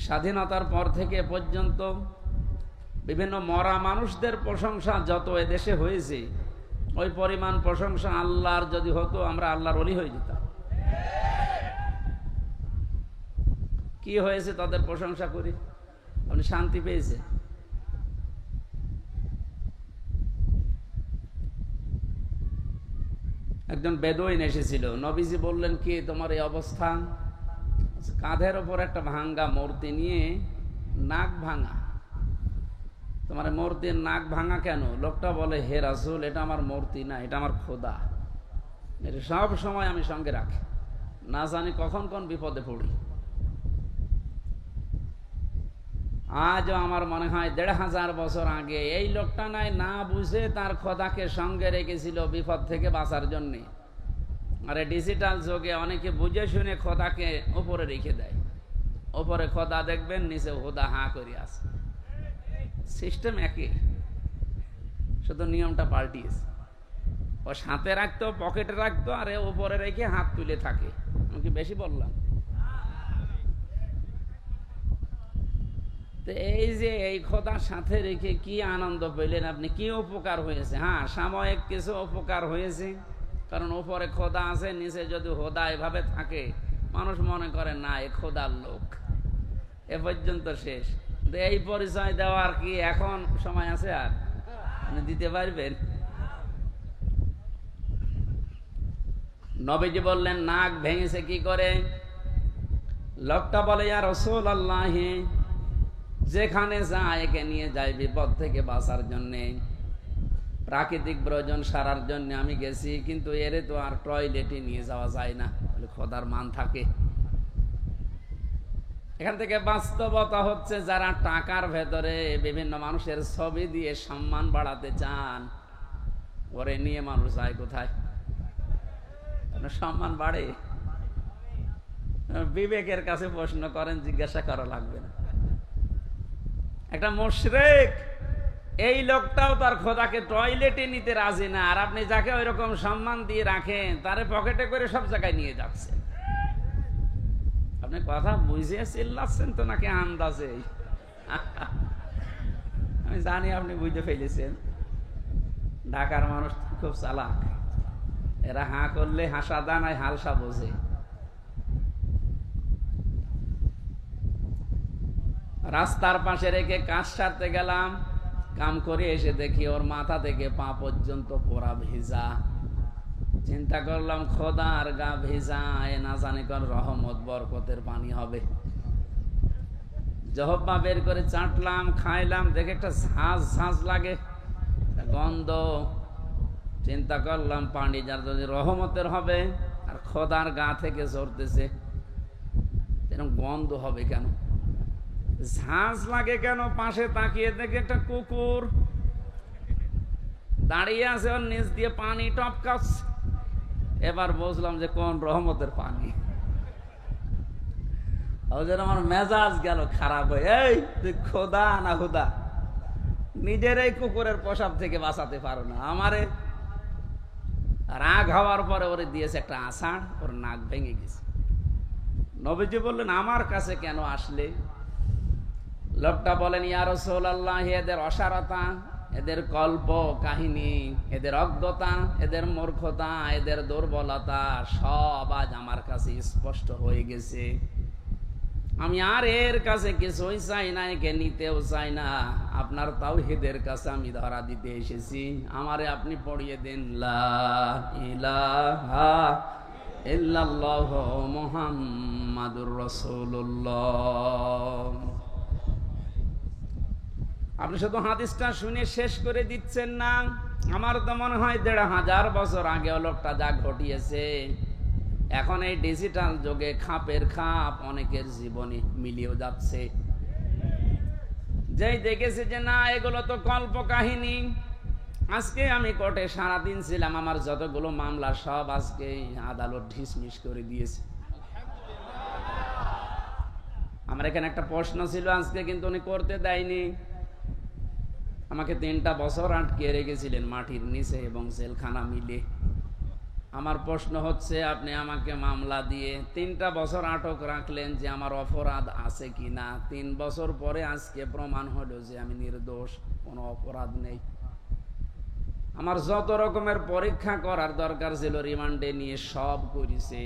স্বাধীনতার পর থেকে পর্যন্ত বিভিন্ন মরা মানুষদের প্রশংসা যত এদেশে হয়েছে, ওই পরিমাণ প্রশংসা আল্লাহর যদি হতো আমরা আল্লাহর ওলি হয়ে যেতাম। কি হয়েছে তাদের প্রশংসা করি? আপনি শান্তি পেয়েছে? একজন বেদুইন এসেছিল, নবীজি বললেন কি তোমার এই অবস্থা? কাঁধের ওপর একটা ভাঙ্গা মূর্তি নিয়ে নাক ভাঙা। তোমার মূর্তির নাক ভাঙা কেন? লোকটা বলে, হে রাসূল, এটা আমার মূর্তি না, এটা আমার খোদা। এটা সব সময় আমি সঙ্গে রাখি, না জানি কখন কোন বিপদে পড়ি। আজও আমার মনে হয় ১৫০০ বছর আগে এই লোকটা না বুঝে তার খোদাকে সঙ্গে রেখেছিল বিপদ থেকে বাঁচার জন্যে। আর ডিজিটাল যুগে অনেকে বুঝে শুনে খোদাকে উপরে রেখে দেয়। উপরে খোদা দেখবেন, নিচে খোদা হাঁ করে আছে। সিস্টেম একই, শুধু নিয়মটা পাল্টিয়েছে। ও সাথে রাখতো, পকেটে রাখতো, আর উপরে রেখে হাত তুলে থাকে। আমি কি বেশি বললাম? তো এই যে এই খোদার সাথে রেখে কি আনন্দ পেলেন আপনি? কি উপকার হয়েছে? হ্যাঁ, সাময়িক কিছু উপকার হয়েছে, কারণ উপরে খোদা আছে, নিচে যদি খোদা এভাবে থাকে মানুষ মনে করে না এ খোদার লোক। এ পর্যন্ত শেষ। এই পরিচয় দেওয়ার কি এখন সময় আছে? আর আপনি দিতে পারবেন? নবীজি বললেন নাক ভেঙেছে কি করে? লোকটা বলে, ইয়া রাসূলুল্লাহ, যেখানে যায় একে নিয়ে যায় বিপদ থেকে বাঁচার জন্যে, প্রাকৃতিক প্রয়োজন সারার জন্য আমি গেছি, কিন্তু এরে তো আর টয়লেটে নিয়ে যাওয়া যায় না। খোদার মান থাকে। এখান থেকে বাস্তবতা হচ্ছে, যারা টাকার ভেতরে বিভিন্ন মানুষের ছবি দিয়ে সম্মান বাড়াতে চান, ওরে নিয়ে মানুষ যায় কোথায়? সম্মান বাড়ে? বিবেকের কাছে প্রশ্ন করেন, জিজ্ঞাসা করা লাগবে না। একটা মুশরিক, এই লোকটাও তার খোদাকে টয়লেটে নিতে রাজি না, আর আপনি যাকে ওই রকম সম্মান দিয়ে রাখেন তারে পকেটে করে সব জায়গায় নিয়ে যাচ্ছে। আপনি কথা বুঝে চিল্লাচ্ছেন তো নাকি আন্দাজে? আমি জানি আপনি বুঝতে ফেলেছেন। ঢাকার মানুষ খুব চালাক, এরা হাঁ করলে হাসা দানায় হালসা বোঝে। রাস্তার পাশে রেখে কাজ সারতে গেলাম, কাম করে এসে দেখি ওর মাথা থেকে পা পর্যন্ত পোড়া ভিজা। চিন্তা করলাম খোদার গা ভিজা, এ না জানি কোন রহমত বরকতের পানি হবে। জহব্বা বের করে চাটলাম, খাইলাম, দেখে একটা ঝাঁঝ ঝাঁঝ লাগে, গন্ধ। চিন্তা করলাম পানি যার যদি রহমতের হবে, আর খোদার গা থেকে ঝরতেছে, এরকম গন্ধ হবে কেন? ঝাঁঝ লাগে কেন? পাশে তাকিয়ে দেখে একটা কুকুর দাঁড়িয়ে আছে, ওর নিচ দিয়ে পানি টপকাচ্ছে। এবার বুঝলাম যে কোন রহমতের পানি। ওদের আমার মেজাজ গেল খারাপ হয়ে, এই তুই খোদা না খোদা? নিজের এই কুকুরের পোশাক থেকে বাঁচাতে পারো না, আমারে রাগ হওয়ার পরে ওরে দিয়েছে একটা আষাঢ়, ওর নাক ভেঙে গেছে। নবীজি বললেন, আমার কাছে কেন আসলে? লোকটা বলেন, ইয়া রাসূলুল্লাহ, এদের অসারতা, এদের কল্প কাহিনী, এদের অজ্ঞতা, এদের মূর্খতা, এদের দুর্বলতা সব আজ আমার কাছে স্পষ্ট হয়ে গেছে। আমি আর এর কাছে কিছুই চাই না, একে নিতেও চাই না। আপনার তাওহীদের কাছে আমি ধরা দিতে এসেছি, আমারে আপনি পড়িয়ে দেন লা ইলাহা ইল্লাল্লাহু মুহাম্মাদুর রাসূলুল্লাহ। আপনি শুধু হাদিসটা শুনে শেষ করে দিচ্ছেন না। আমার তো মনে হয় ১৫০০ বছর আগে লোকটা যা ঘটিয়েছে, এখন এই ডিজিটাল যুগে খাপের খাপ অনেকের জীবনে মিলিয়ে যাচ্ছে। যেই দেখেছে যে না এগুলো তো কল্প কাহিনী। আজকে আমি কোর্টে সারাদিন ছিলাম, আমার যতগুলো মামলা সব আজকে আদালত ঢিসমিস করে দিয়েছে। আমার এখানে একটা প্রশ্ন ছিল আজকে, কিন্তু উনি করতে দেয়নি। আমাকে ৩টা বছর আটকে রেখেছিলেন মাটির নিচে এবং জেলখানা মিলে। আমার প্রশ্ন হচ্ছে, আপনি আমাকে মামলা দিয়ে 3টা বছর আটক রাখলেন যে আমার অপরাধ আছে কিনা। 3 বছর পরে আজকে প্রমাণ হলো যে আমি নির্দোষ, কোনো অপরাধ নেই। আমার যত রকমের পরীক্ষা করার দরকার ছিল রিমান্ডে নিয়ে সব করেছে।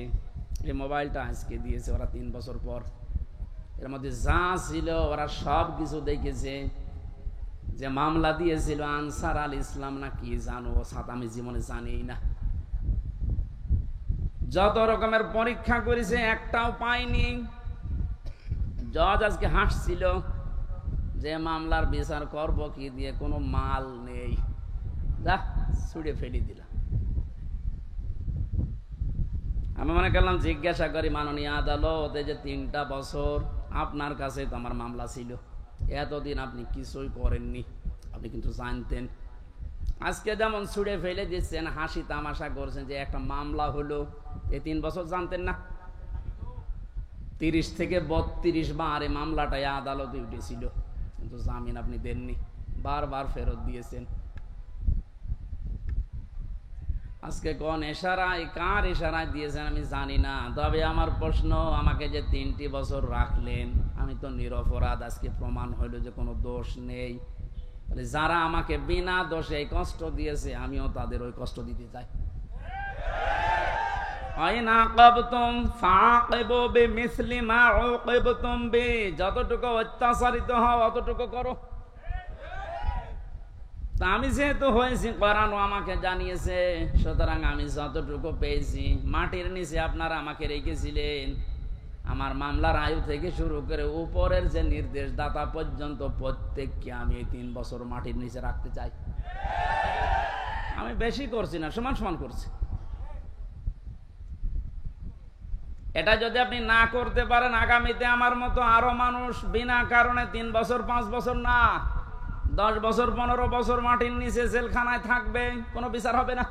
এই মোবাইলটা আজকে দিয়েছে ওরা 3 বছর পর। এর মধ্যে যা ছিল ওরা সব কিছু দেখেছে। যে মামলা দিয়েছিল আনসার আল ইসলাম না কি জানো, আমি জীবনে জানি না। যত রকমের পরীক্ষা করেছে একটাও পাইনি। জজ আজকে হাসছিল যে মামলার বিচার করব কি দিয়ে, কোনো মাল নেই, যা ছুড়ে ফেলে দিলাম। আমি মনে করলাম জিজ্ঞাসা করি, মাননীয় আদালত, এই যে 3টা বছর আপনার কাছে তো আমার মামলা ছিল, এতদিন আপনি কিছুই করেননি, আপনি কিন্তু জানতেন। আজকে যেমন ছুড়ে ফেলে দিচ্ছেন, হাসি তামাশা করছেন যে একটা মামলা হলো, এই 3 বছর জানতেন না? 30 থেকে 32 বার এই মামলাটাই আদালতে উঠেছিল, কিন্তু জামিন আপনি দেননি, বারবার ফেরত দিয়েছেন। আজকে কোন ইশারায়, কার ইশারায় দিয়েছেন আমি জানি না। তবে আমার প্রশ্ন, আমাকে যে 3টি বছর রাখলেন, আমি তো নিরপরাধ, আজকে প্রমাণ হইল যে কোনো দোষ নেই। যারা আমাকে বিনা দোষে এই কষ্ট দিয়েছে, আমিও তাদের ওই কষ্ট দিতে চাই। যতটুকু অত্যাচারিত হও অতটুকু করো। তা আমি যেহেতু হয়েছি, কোরআন আমাকে জানিয়েছে, সুতরাং আমি যতটুকু পেয়েছি। মাটির নিচে আপনারা আমাকে রেখেছিলেন, আমার মামলার আয়ু থেকে শুরু করে উপরের যে নির্দেশদাতা পর্যন্ত প্রত্যেককে আমি এই 3 বছর মাটির নিচে রাখতে চাই। আমি বেশি করছি না, সমান সমান করছি। এটা যদি আপনি না করতে পারেন, আগামীতে আমার মতো আরো মানুষ বিনা কারণে 3 বছর 5 বছর না 10 বছর 15 বছর মাটির নিচে জেলখানায় থাকবে, কোনো বিচার হবে না।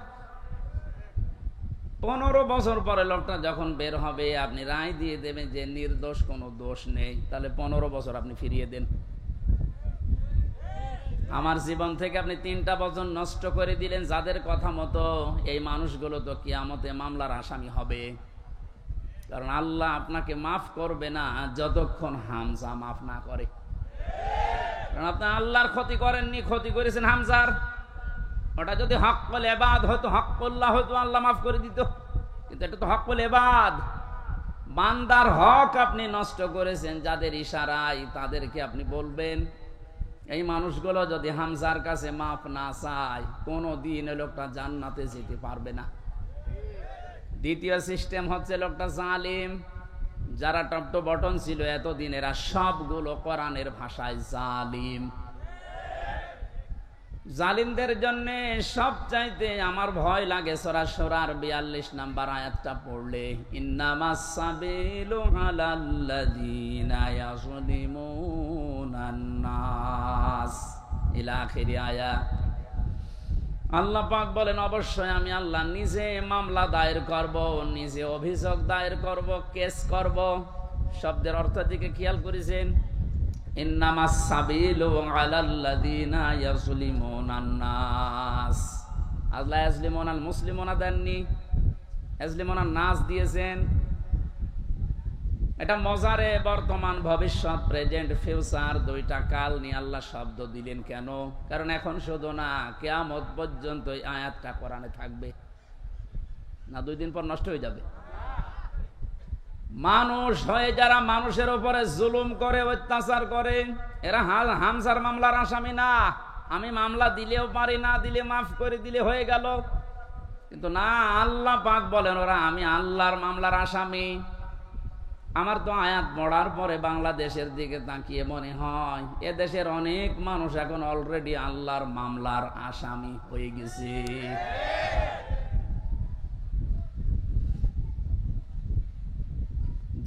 15 বছর পরে লোকটা যখন বের হবে, আপনি রায় দিয়ে দেবেন যে নির্দোষ, কোনো দোষ নেই, তাহলে 15 বছর আপনি ফিরিয়ে দেন। আমার জীবন থেকে আপনি 3টা বছর নষ্ট করে দিলেন। যাদের কথা মতো এই মানুষগুলো তো কিয়ামতে মামলার আসামি হবে, কারণ আল্লাহ আপনাকে মাফ করবে না যতক্ষণ হামজা মাফ না করে। কারণ আপনি আল্লাহর ক্ষতি করেননি, ক্ষতি করেছেন হামজার। ওটা যদি হক্কুল ইবাদ হতো, হক্কুল্লাহ হতো, আল্লাহ মাফ করে দিত। কিন্তু এটা তো হক্কুল ইবাদ, বান্দার হক আপনি নষ্ট করেছেন। যাদের ইশারায় তাদেরকে আপনি বলবেন। এই মানুষগুলো যদি হামজার কাছে মাফ না চায়, কোনোদিন লোকটা জান্নাতে যেতে পারবে না। দ্বিতীয় সিস্টেম হচ্ছে লোকটা জালিম। যারা টপ টু বটন ছিল এতদিন, এরা সবগুলো কোরআনের ভাষায় জালিম। জালিমদের জন্য সবচাইতে আমার ভয় লাগে সূরা শুরার 42 নম্বর আয়াতটা পড়লে, ইন্নামাস সাবিলু আলাল্লাযিনা ইয়াযলিমুনান নাস ইলা আখির আয়াত। আল্লাহ পাক বলেন, অবশ্যই আমি আল্লাহ নিজে মামলা দায়ের করব, নিজে অভিযোগ দায়ের করব, কেস করব। শব্দের অর্থ দিকে খেয়াল করেছেন? ইন্নামাস সাবিলু আলাল্লাযিনা ইয়াযলিমুনান নাস। আল্লাহ ইয়াযলিমুনাল মুসলিমুনা দেননি, ইয়াযলিমুনান নাস দিয়েছেন। এটা মজারে বর্তমান ভবিষ্যৎ, প্রেজেন্ট ফিউচার, 2টা কাল নিয়ে আল্লাহ শব্দ দিলেন কেন? কারণ এখন শুধু না, কিয়ামত পর্যন্ত এই আয়াতটা কোরআনে থাকবে না, 2 দিন পর নষ্ট হয়ে যাবে। মানুষ হয়ে যারা মানুষের উপরে জুলুম করে, অত্যাচার করে, এরা হামজার মামলার আসামি না। আমি মামলা দিলেও পারি, না দিলে মাফ করে দিলে হয়ে গেল। কিন্তু না, আল্লাহ পাক বলেন ওরা আমি আল্লাহর মামলার আসামি। আমার তো আয়াত পড়ার পরে বাংলাদেশের দিকে তাকিয়ে মনে হয় এদেশের অনেক মানুষ এখন অলরেডি আল্লাহর মামলার আসামি হয়ে গেছে।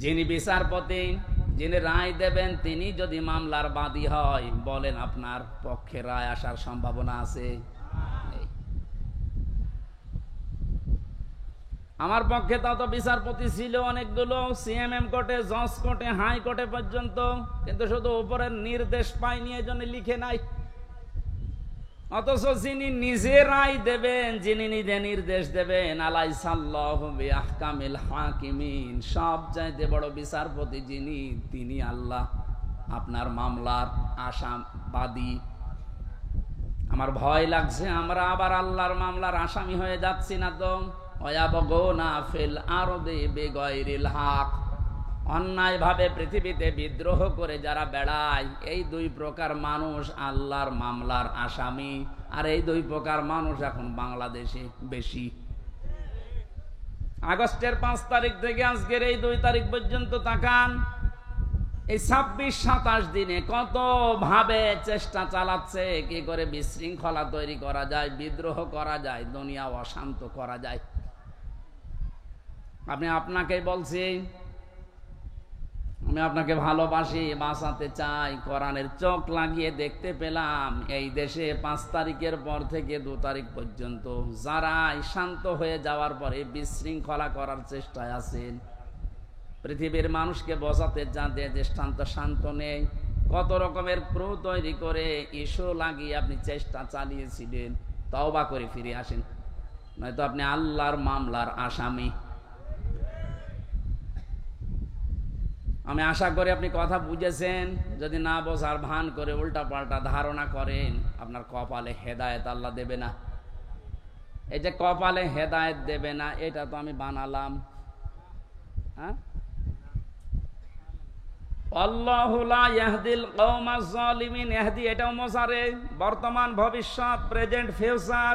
যিনি বিচারপতি, যিনি রায় দেবেন, তিনি যদি মামলার বাদী হয়, বলেন আপনার পক্ষে রায় আসার সম্ভাবনা আছে? আমার পক্ষে তত বিচারপতি ছিল অনেকগুলো, সিএমএম কোর্টে, জজ কোর্টে, হাই কোর্টে পর্যন্ত, কিন্তু শুধু উপরের নির্দেশ পাইনি, এই জন্য লিখে নাই। অথচ যিনি নিজে রায় দেবেন, যিনি নিজে নির্দেশ দেবেন, আলাইসাল্লাহু বিআহকামিল হাকিমিন, সব চাইতে বড় বিচারপতি যিনি, তিনি আল্লাহ। আপনার মামলার আসামবাদী। আমার ভয় লাগছে আমরা আবার আল্লাহর মামলার আসামি হয়ে যাচ্ছি না তো। ওয়ায়াবগুনা ফিল আরদি বিগাইরিল হক, অন্যায় ভাবে পৃথিবীতে বিদ্রোহ করে যারা বেড়ায়, এই দুই প্রকার মানুষ আল্লাহর মামলার আসামি। আর এই দুই প্রকার মানুষ এখন বাংলাদেশে বেশি। আগস্টের 5 তারিখ থেকে আজকের এই 2 তারিখ পর্যন্ত তাকান, এই 26-27 দিনে কত ভাবে চেষ্টা চালাচ্ছে কি করে বিশৃঙ্খলা তৈরি করা যায়, বিদ্রোহ করা যায়, দুনিয়া অশান্ত করা যায়। আমি আপনাকে বলছি, আমি আপনাকে ভালোবাসি, বাঁচাতে চাই। কোরআনের চোখ লাগিয়ে দেখতে পেলাম এই দেশে 5 তারিখের পর থেকে 2 তারিখ পর্যন্ত যারা শান্ত হয়ে যাওয়ার পরে বিশৃঙ্খলা করার চেষ্টায় আছেন, পৃথিবীর মানুষকে বোঝাতে চান যে শান্ত নেই, কত রকমের ক্রু তৈরি করে ইস্যু লাগিয়ে আপনি চেষ্টা চালিয়েছিলেন। তওবা করে ফিরে আসেন, নয়তো আপনি আল্লাহর মামলার আসামি। আমি আশা করি আপনি কথা বুঝেছেন। যদি না বোঝার ভান করে উল্টা পাল্টা ধারণা করেন, আপনার কপালে হেদায়েত আল্লাহ দেবে না। এই যে কপালে হেদায়েত দেবে না, এটা তো আমি বানালাম। হ্যাঁ, আল্লাহু লা ইয়াহদিল কওমাজ জালিমিন, ইহদি এটাও মোসারে, বর্তমান ভবিষ্যৎ, প্রেজেন্ট ফিউচার।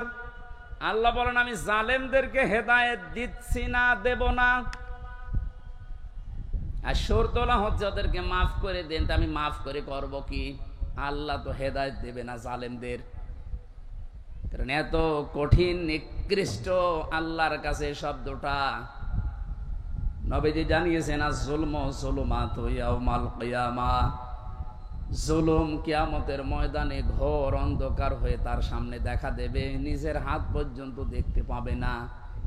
আল্লাহ বলেন আমি জালেমদেরকে হেদায়েত দিচ্ছি না, দেব না। আর সুর তোলা হচ্ছে ওদেরকে মাফ করে দেন, তা আমি মাফ করে করব কি? আল্লাহ তো হেদায়েত দেবে না জালেমদের। কারণ এত কঠিন নিকৃষ্ট আল্লাহর কাছে শব্দটা। নবীজি জানিয়েছেন আয-যুলমু যুলুমাতু ইয়াউমাল কিয়ামাহ, জুলুম কিয়ামতের ময়দানে ঘোর অন্ধকার হয়ে তার সামনে দেখা দেবে, নিজের হাত পর্যন্ত দেখতে পাবে না।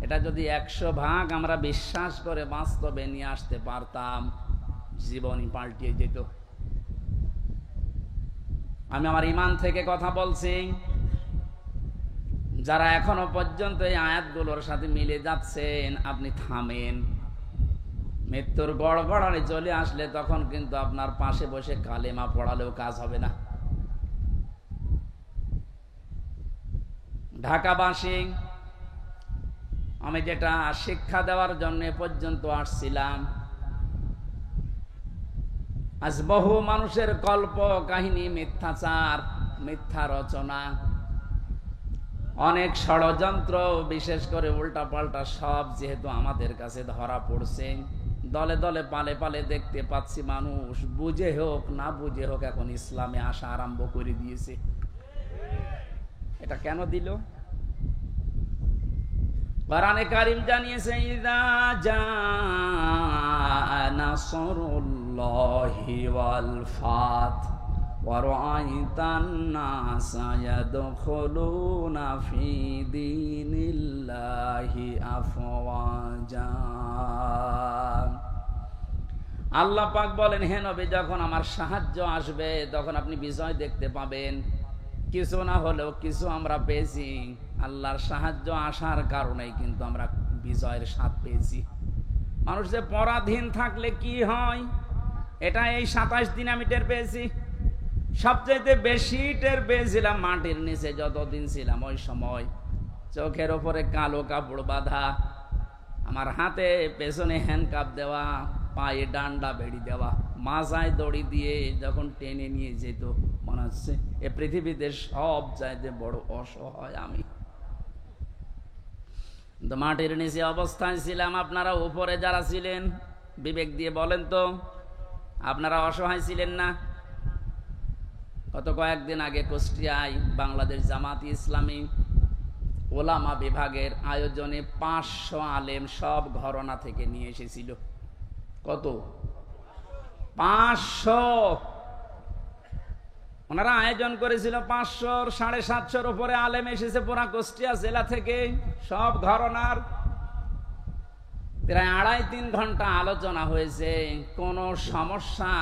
এটা যদি 100 ভাগ আমরা বিশ্বাস করে বাস্তবে নিয়ে আসতে পারতাম, জীবনই পাল্টিয়ে যেত। আমি আমার ঈমান থেকে কথা বলছি। যারা এখনো পর্যন্ত এই আয়াতগুলোর সাথে মিলে যাচ্ছেন, আপনি থামেন। মৃত্যুর গড়গড়ানি চলে আসলে তখন কিন্তু আপনার পাশে বসে কালেমা পড়ালেও কাজ হবে না। ঢাকাবাসী, আমি যেটা শিক্ষা দেওয়ার জন্য পর্যন্ত আসছিলাম, আজ বহু মানুষের কল্প কাহিনী, মিথ্যাচার, মিথ্যা রচনা, অনেক ষড়যন্ত্র, বিশেষ করে উল্টা পাল্টা সব যেহেতু আমাদের কাছে ধরা পড়ছে, দলে দলে পালে পালে দেখতে পাচ্ছি মানুষ বুঝে হোক না বুঝে হোক এখন ইসলামে আসা আরম্ভ করে দিয়েছে। এটা কেন দিল? কোরআনে কারীম জানিয়েছে ইযা জাআ নাসরুল্লাহি ওয়াল ফাত ওয়া রাআইতান নাসা ইয়াদখুলুনা ফি দীনিল্লাহি আফওয়াজা। আল্লাহ পাক বলেন, হে নবী, যখন আমার সাহায্য আসবে তখন আপনি বিজয় দেখতে পাবেন। কিছু না হলেও কিছু আমরা পেয়েছি। আল্লাহর সাহায্য আসার কারণেই কিন্তু আমরা বিজয়ের স্বাদ পেয়েছি। মানুষ যে পরাধীন থাকলে কি হয়, এটা এই 27 দিন আমি টের পেয়েছি। সবচেয়ে বেশি টের পেয়েছিলাম মাটির নিচে যতদিন ছিলাম। ওই সময় চোখের ওপরে কালো কাপড় বাঁধা, আমার হাতে পেছনে হ্যান্ডকাপ দেওয়া, পায়ে ডান্ডা বেড়ি দেওয়া, মাজায় দড়ি দিয়ে যখন টেনে নিয়ে যেত, মনে হচ্ছে এ পৃথিবীতে সব চাইতে বড় অসহায় আমি। মাটির নিচে অবস্থায় ছিলাম। আপনারা উপরে যারা ছিলেন, বিবেক দিয়ে বলেন তো, আপনারা অসহায় ছিলেন না? গত কয়েকদিন আগে কুষ্টিয়ায় বাংলাদেশ জামাত ইসলামী ওলামা বিভাগের আয়োজনে 500 আলেম সব ঘরানা থেকে নিয়ে এসেছিল। কত? 500। ওনারা আয়োজন করেছিল 500, 750 উপরে আলেম এসেছে পুরা কুষ্টিয়া জেলা থেকে, সব ঘরানার। প্রায় 2.5-3 ঘন্টা আলোচনা হয়েছে, কোনো সমস্যা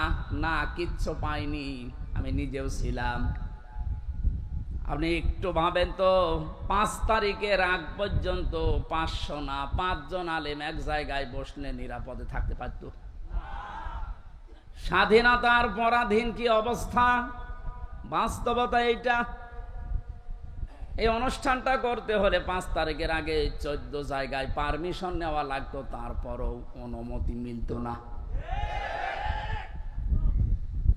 না, কিচ্ছু পাইনি। আমি নিজেও ছিলাম। আপনি একটু ভাবেন তো, 5 তারিখের আগ পর্যন্ত 500 না 5 জন আলেম এক জায়গায় বসলে নিরাপদে থাকতে পারত? স্বাধীনতার পরাধীন কি অবস্থা, বাস্তবতা এইটা। এই অনুষ্ঠানটা করতে হলে 5 তারিখের আগে 14 জায়গায় পারমিশন নেওয়া লাগতো, তারপরও অনুমতি মিলত না।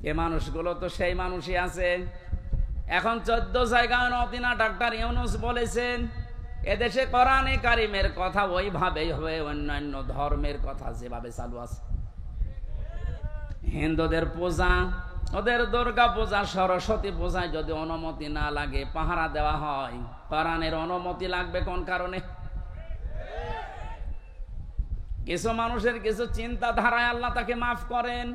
এ মানুষগুলো তো সেই মানুষই আছে। এখন 14 জায়গায় নতিনা ডাক্তার ইউনূস বলেছেন, এদেশে কোরআনে কারিমের কথা ওইভাবেই হবে, অন্যান্য ধর্মের কথা যেভাবে চালু আছে। হিন্দুদের পূজা, ওদের দুর্গা পূজা, সরস্বতী পূজায় যদি অনুমতি না লাগে, পাহারা দেওয়া হয়, কোরআনের অনুমতি লাগবে কোন কারণে? কিছু মানুষের কিছু চিন্তাধারায় আল্লাহ তাকে মাফ করেন।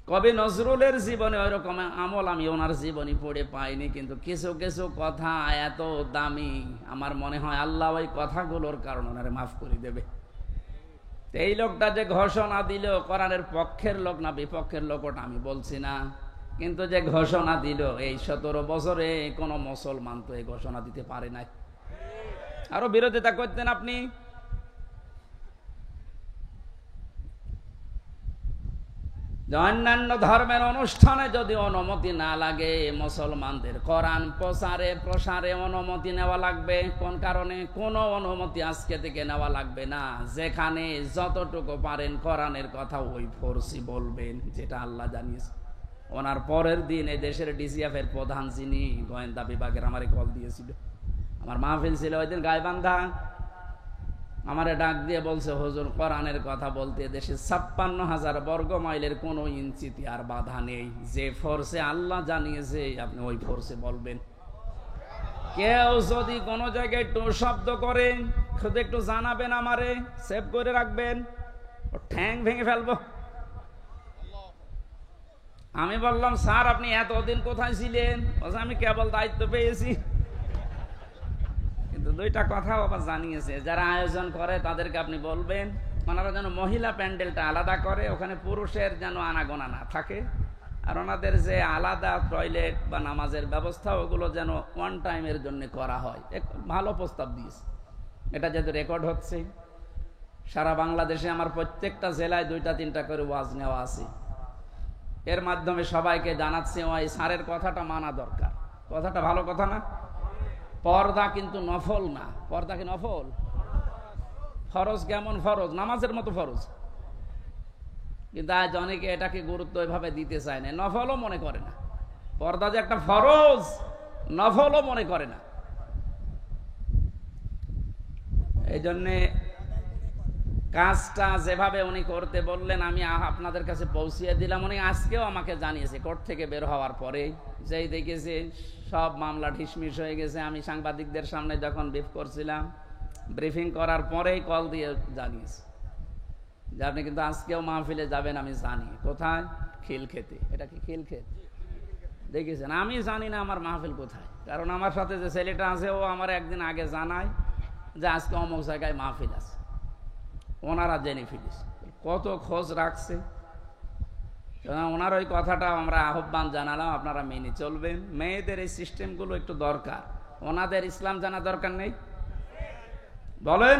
কবি নজরুলের জীবনে ওইরকম আমল আমি ওনার জীবনী পড়ে পাইনি, কিন্তু কিছু কিছু কথা এত দামি, আমার মনে হয় আল্লাহ ওই কথাগুলোর কারণে ওনারে মাফ করে দেবে। এই লোকটা যে ঘোষণা দিল, কোরআনের পক্ষের লোক না বিপক্ষের লোক ওটা আমি বলছি না, কিন্তু যে ঘোষণা দিল, এই 17 বছরে কোনো মুসলমান তো এই ঘোষণা দিতে পারে নাই। আরো বিরোধিতা করতেন আপনি। অন্যান্য ধর্মের অনুষ্ঠানে যদি অনুমতি না লাগে, মুসলমানদের কোরআন প্রচারে প্রসারে অনুমতি নেওয়া লাগবে। কোন কারণে? কোনো অনুমতি আজকে থেকে নেওয়া লাগবে না। যেখানে যতটুকু পারেন কোরআনের কথা ওই ফোর্সি বলবেন, যেটা আল্লাহ জানিয়েছে। ওনার পরের দিন এই দেশের ডিসিএফ এর প্রধান, যিনি গোয়েন্দা বিভাগের, আমারে কল দিয়েছিল। আমার মাহফিল ছিল ওই দিন গাইবান্ধা। আমারে ডাক দিয়ে বলছে, হুজুর কোরআনের কথা বলতে দেশে 56,000 বর্গ মাইলের কোনো ইঞ্চিতে আর বাধা নেই। যে ফোর্সে আল্লাহ জানিয়েছে আপনি ওই ফোর্সে বলবেন। কেউ যদি কোনো জায়গায় একটু শব্দ করে শুধু একটু জানাবেন, আমারে সেভ করে রাখবেন, ও ঠ্যাং ভেঙে ফেলবো। আমি বললাম, স্যার আপনি এতদিন কোথায় ছিলেন? আমি কেবল দায়িত্ব পেয়েছি। কিন্তু দুইটা কথাও আবার জানিয়েছে, যারা আয়োজন করে তাদেরকে আপনি বলবেন ওনারা যেন মহিলা প্যান্ডেলটা আলাদা করে, ওখানে পুরুষের যেন আনাগোনা না থাকে, আর ওনাদের যে আলাদা টয়লেট বা নামাজের ব্যবস্থা ওগুলো যেন ওয়ান টাইমের জন্য করা হয়। এক ভালো প্রস্তাব দিয়েছে। এটা যেহেতু রেকর্ড হচ্ছে, সারা বাংলাদেশে আমার প্রত্যেকটা জেলায় 2-3টা করে ওয়াজ নেওয়া আছে। এর মাধ্যমে সবাইকে জানাচ্ছে ওই স্যারের কথাটা মানা দরকার। কথাটা ভালো কথা না? পর্দা কিন্তু নফল না। পর্দা কি নফল? ফরজ। কেমন ফরজ? নামাজের মতো ফরজ। কিন্তু আজ অনেকে এটাকে গুরুত্ব এভাবে দিতে চায় না, নফলও মনে করে না। পর্দা যে একটা ফরজ, নফলও মনে করে না। এই জন্যে কাজটা যেভাবে উনি করতে বললেন, আমি আপনাদের কাছে পৌঁছিয়ে দিলাম। উনি আজকেও আমাকে জানিয়েছে কোর্ট থেকে বের হওয়ার পরে, যেই দেখেছে সব মামলা ঢিসমিস হয়ে গেছে। আমি সাংবাদিকদের সামনে যখন ব্রিফিং করার পরেই কল দিয়ে জানিয়েছে যে আপনি কিন্তু আজকেও মাহফিলে যাবেন, আমি জানি। কোথায়? খিলক্ষেতে। এটা কি খিলক্ষেত? দেখেছেন? আমি জানি না আমার মাহফিল কোথায়, কারণ আমার সাথে যে ছেলেটা আছে ও আমার একদিন আগে জানায় যে আজকে অমুক জায়গায় মাহফিল আছে। ওনারা জেনে ফেলেছে, কত খোঁজ রাখছে। ওনার ওই কথাটা আমরা আহ্বান জানালাম, আপনারা মেনে চলবেন। মেয়েদের এই সিস্টেমগুলো একটু দরকার। ওনাদের ইসলাম জানা দরকার নেই? বলেন।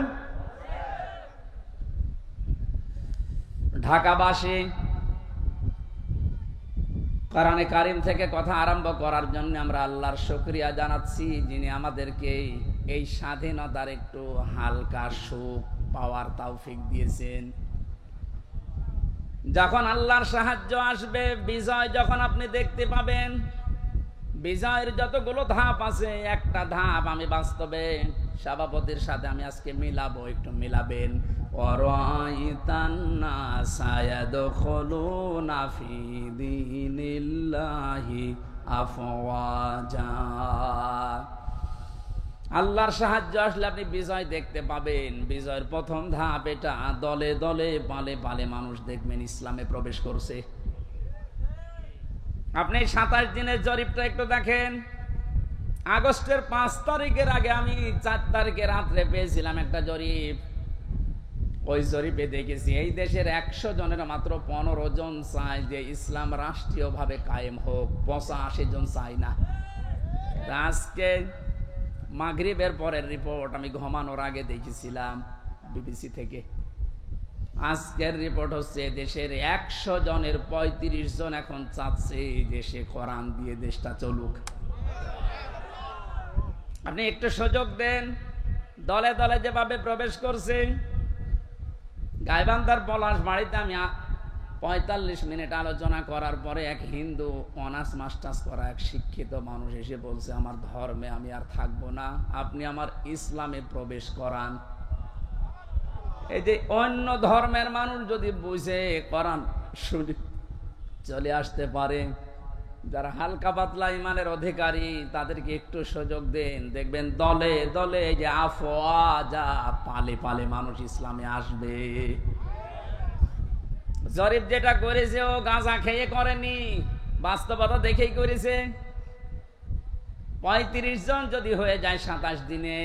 ঢাকাবাসী কোরআনে কারিম থেকে কথা আরম্ভ করার জন্য আমরা আল্লাহর শুকরিয়া জানাচ্ছি, যিনি আমাদেরকে এই স্বাধীনতার একটু হালকা সুখ পাওয়ার তৌফিক দিয়েছেন। যখন আল্লাহর সাহায্য আসবে, বিজয় যখন আপনি দেখতে পাবেন, বিজয়ের যতগুলো ধাপ আছে, একটা ধাপ আমি বাস্তবে সভাপতির সাথে আমি আজকে মিলাবো, একটু মিলাবেন। ওয়ারাইতান নাসা ইয়াদখুলুনা ফি দীনিল্লাহি আফওয়াজা। আল্লাহর সাহায্য আসলে আপনি বিজয় দেখতে পাবেন। বিজয়ের প্রথম ধাপ এটা, দলে দলে পালে পালে মানুষ দেখবেন ইসলামে প্রবেশ করছে। আপনি 27 দিনের জরিপটা একটু দেখেন। আগস্টের 5 তারিখের আগে আমি 4 তারিখে রাত্রে পেয়েছিলাম একটা জরিপ। ওই জরিপে দেখেছি এই দেশের 100 জনের মাত্র 15 জন চায় যে ইসলাম রাষ্ট্রীয়ভাবে কায়েম হোক, 85 জন চায় না। আজকে মাগরিবের পরের রিপোর্ট আমি ঘুমানোর আগে দেখেছিলাম বিবিসি থেকে। আজকের রিপোর্ট হচ্ছে দেশের 100 জনের 35 জন এখন চাচ্ছে দেশে কোরআন দিয়ে দেশটা চলুক। আপনি একটু সুযোগ দেন। দলে দলে যেভাবে প্রবেশ করছে, গাইবান্ধার পলাশবাড়িতে আমি 45 মিনিট আলোচনা করার পরে এক হিন্দু অনার্স মাস্টার্স করা এক শিক্ষিত মানুষ এসে বলছে, আমার ধর্মে আমি আর থাকবো না, আপনি আমার ইসলামে প্রবেশ করান। এই যে অন্য ধর্মের মানুষ যদি বুঝে কোরআন শুনে চলে আসতে পারে, যারা হালকা পাতলা ইমানের অধিকারী তাদেরকে একটু সুযোগ দেন, দেখবেন দলে দলে যে আফওয়াজা পালে পালে মানুষ ইসলামে আসবে। জরিপ যেটা করেছে ও গাঁজা খেয়ে করেনি, বাস্তবতা দেখেই করেছে। 35 জন যদি হয়ে যায় 27 দিনে,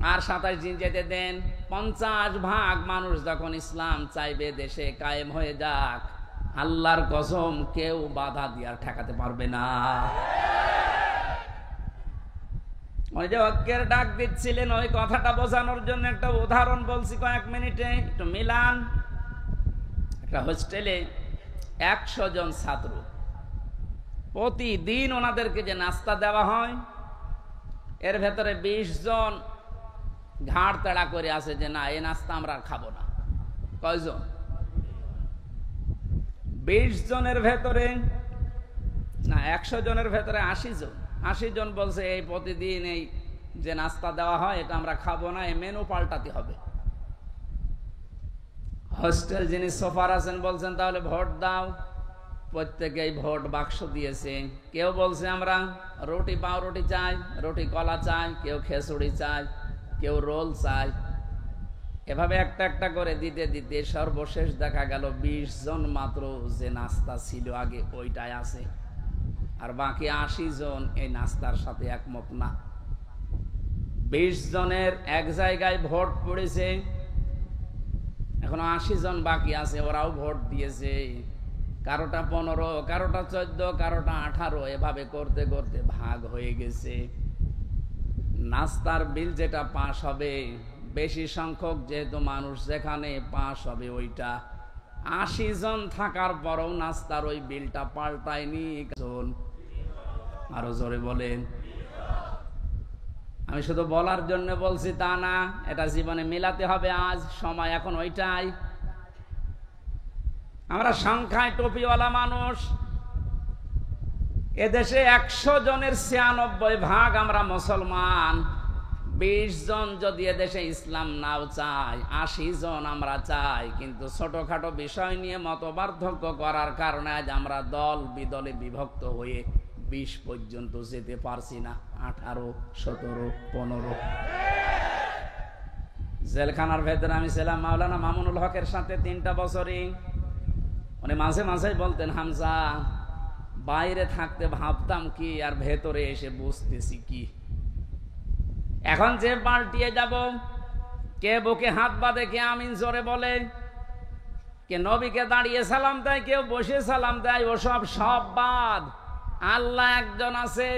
আর 27 দিন যেতে দেন, 50% মানুষ যখন ইসলাম চাইবে দেশে কায়েম হয়ে যাক, আল্লাহর কসম কেউ বাধা দিয়ে ঠেকাতে পারবে না। ওই যে ঐক্যের ডাক দিচ্ছিলেন, ওই কথাটা বোঝানোর জন্য একটা উদাহরণ বলছি কয়েক মিনিটে, একটু মিলান। একটা হোস্টেলে 100 জন ছাত্র, প্রতিদিন ওনাদেরকে যে নাস্তা দেওয়া হয়, এর ভেতরে 20 জন ঘাড় তেড়া করে আছে যে না, এই নাস্তা আমরা খাবো না। কয়জন? 20 জনের ভেতরে না, 100 জনের ভেতরে 80 জন। 80 জন বলছে এই প্রতিদিন এই যে নাস্তা দেওয়া হয় এটা আমরা খাবো না, এই মেনু পাল্টাতে হবে। হোস্টেল যিনি সোফার আছেন বলছেন তাহলে ভোট দাও। প্রত্যেকেই ভোট বাক্স দিয়েছে। কেউ বলছে আমরা রুটি পাউরুটি চাই, রুটি কলা চাই, কেউ খেসুড়ি চাই, কেউ রোল চাই। এভাবে একটা একটা করে দিতে দিতে সর্বশেষ দেখা গেল 20 জন মাত্র যে নাস্তা ছিল আগে ওইটাই আছে, আর বাকি 80 জন এই নাস্তার সাথে একমত না। 20 জনের এক জায়গায় ভোট পড়েছে, এখনো 80 জন বাকি আছে, ওরাও ভোট দিয়েছে। কারোটা 15, কারোটা 14, কারোটা 18, এভাবে করতে করতে ভাগ হয়ে গেছে। নাস্তার বিল যেটা পাস হবে, বেশি সংখ্যক যেহেতু মানুষ যেখানে পাস হবে ওইটা, 80 জন থাকার পরও নাস্তার ওই বিলটা পাল্টায়নি। আরো জোরে বলেন। আমি শুধু বলার জন্য বলছি তা না, এটা জীবনে মেলাতে হবে। আজ সময় এখন ওইটাই। আমরা সংখ্যায় টুপিওয়ালা মানুষ। এদেশে 100 জনের 96% আমরা মুসলমান। 20 জন যদি এদেশে ইসলাম নাও চাই, 80 জন আমরা চাই, কিন্তু ছোটখাটো বিষয় নিয়ে মতপার্থক্য করার কারণে আজ আমরা দল বিদলে বিভক্ত হয়ে 20 পর্যন্ত যেতে পারছি না। 18, 17, 15। জেলখানার ভেতরে আমি ছিলাম মাওলানা মামুনুল হকের সাথে 3টা বছরই। উনি মাঝে মাঝে বলতেন, হামজা বাইরে থাকতে ভাবতাম কি, আর ভেতরে এসে বুঝতেছি কি। এখন যে পাল্টিয়ে যাব, কে বুকে হাত বাঁধে, কে আমিন জোরে বলে, কে নবীকে দাঁড়িয়ে সালাম দেয়, কেউ বসে সালাম দেয়, ওসব সব বাদ। আল্লাহ একজন আছে,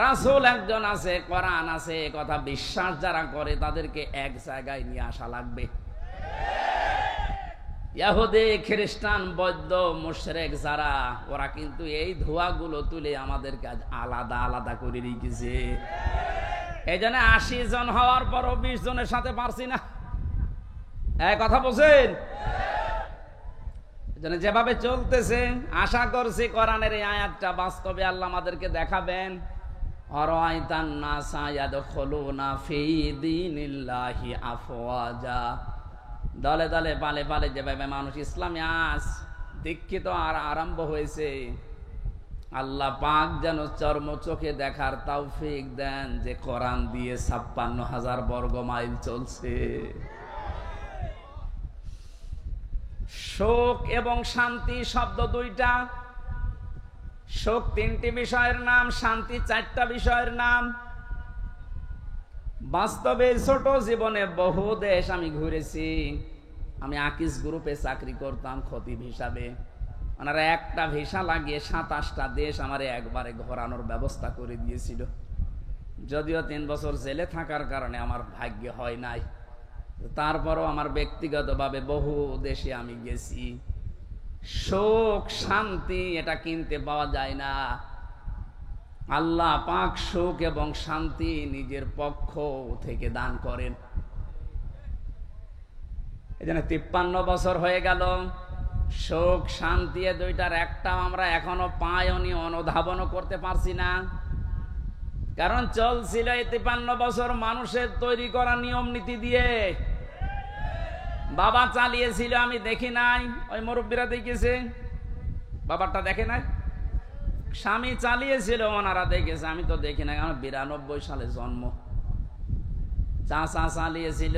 রাসূল একজন আছে, কোরআন আছে, কথা বিশ্বাস যারা করে তাদেরকে এক জায়গায় নিয়ে আসা লাগবে। ইহুদি, খ্রিস্টান, বৌদ্ধ, মুশরিক যারা, ওরা কিন্তু এই ধোঁয়াগুলো তুলে আমাদেরকে আজ আলাদা আলাদা করে রেখেছে। এই জন্য 80 জন হওয়ার পরও 20 জনের সাথে পারছি না। এই কথা বলছেন? যেভাবে চলতেছে, আশা করছি কোরআনের এই আয়াতটা বাস্তবে আল্লাহ আমাদেরকে দেখাবেন। আরাআইতান নাসা ইয়াদখুলুনা ফি দীনিল্লাহি আফওয়াজা। দলে দলে পালে পালে যেভাবে মানুষ ইসলামে আজ দীক্ষিত আর আরম্ভ হয়েছে, আল্লাহ পাক যেন চর্ম চোখে দেখার তৌফিক দেন যে কোরআন দিয়ে 56,000 বর্গ মাইল চলছে। শোক এবং শান্তি শব্দ দুইটা। শোক 3টি বিষয়ের নাম, শান্তি 4টা বিষয়ের নাম। বাস্তবে ছোট জীবনে বহু দেশ আমি ঘুরেছি। আমি আকিস গ্রুপে চাকরি করতাম খতিব হিসাবে। ওনারা একটা ভিসা লাগিয়ে 27টা দেশ আমার একবারে ঘোরানোর ব্যবস্থা করে দিয়েছিল। যদিও 3 বছর জেলে থাকার কারণে আমার ভাগ্য হয় নাই, তারপরও আমার ব্যক্তিগতভাবে বহু দেশে আমি গেছি। সুখ শান্তি এটা কিনতে পাওয়া যায় না। আল্লাহ পাক সুখ এবং শান্তি নিজের পক্ষ থেকে দান করেন। এই জন্য 53 বছর হয়ে গেল, সুখ শান্তি দুইটার একটাও আমরা এখনো পাইনি, অনুধাবনও করতে পারছি না। কারণ চলছিল এই 53 বছর মানুষের তৈরি করা নিয়ম নীতি দিয়ে। বাবা চালিয়েছিল, আমি দেখি নাই, ওই মুরব্বীরা দেখেছে, বাবারটা দেখে নাই। স্বামী চালিয়েছিল, ওনারা দেখেছে, আমি তো দেখি নাই, আমার 92 সালে জন্ম। চাচা চালিয়েছিল,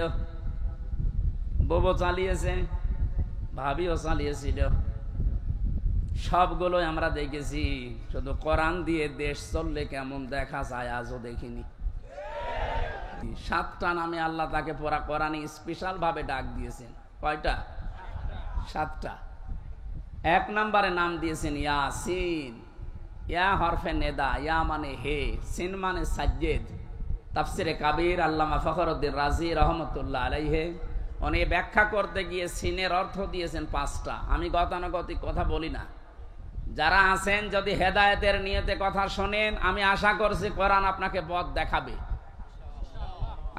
বউ চালিয়েছে, ভাবিও চালিয়েছিল, সবগুলোই আমরা দেখেছি। শুধু কোরআন দিয়ে দেশ চললে কেমন দেখা যায় আজও দেখিনি। 7টা নামে আল্লাহ তাকে পুরা কোরআনে স্পেশাল ভাবে ডাক দিয়েছেন। কয়টা? 7টা। 1 নম্বরে নাম দিয়েছেন ইয়াসিন। ইয়া হরফে নেদা, ইয়া মানে হে, সিন মানে সাজ্জেদ। তাফসিরে কাবির আল্লামা ফখরুদ্দিন রাজি রহমতুল্লাহ আলাইহি উনি ব্যাখ্যা করতে গিয়ে সিনের অর্থ দিয়েছেন 5টা। আমি গতানুগতিক কথা বলি না। যারা আছেন যদি হেদায়েতের নিয়তে কথা শোনেন, আমি আশা করছি কোরআন আপনাকে পথ দেখাবে।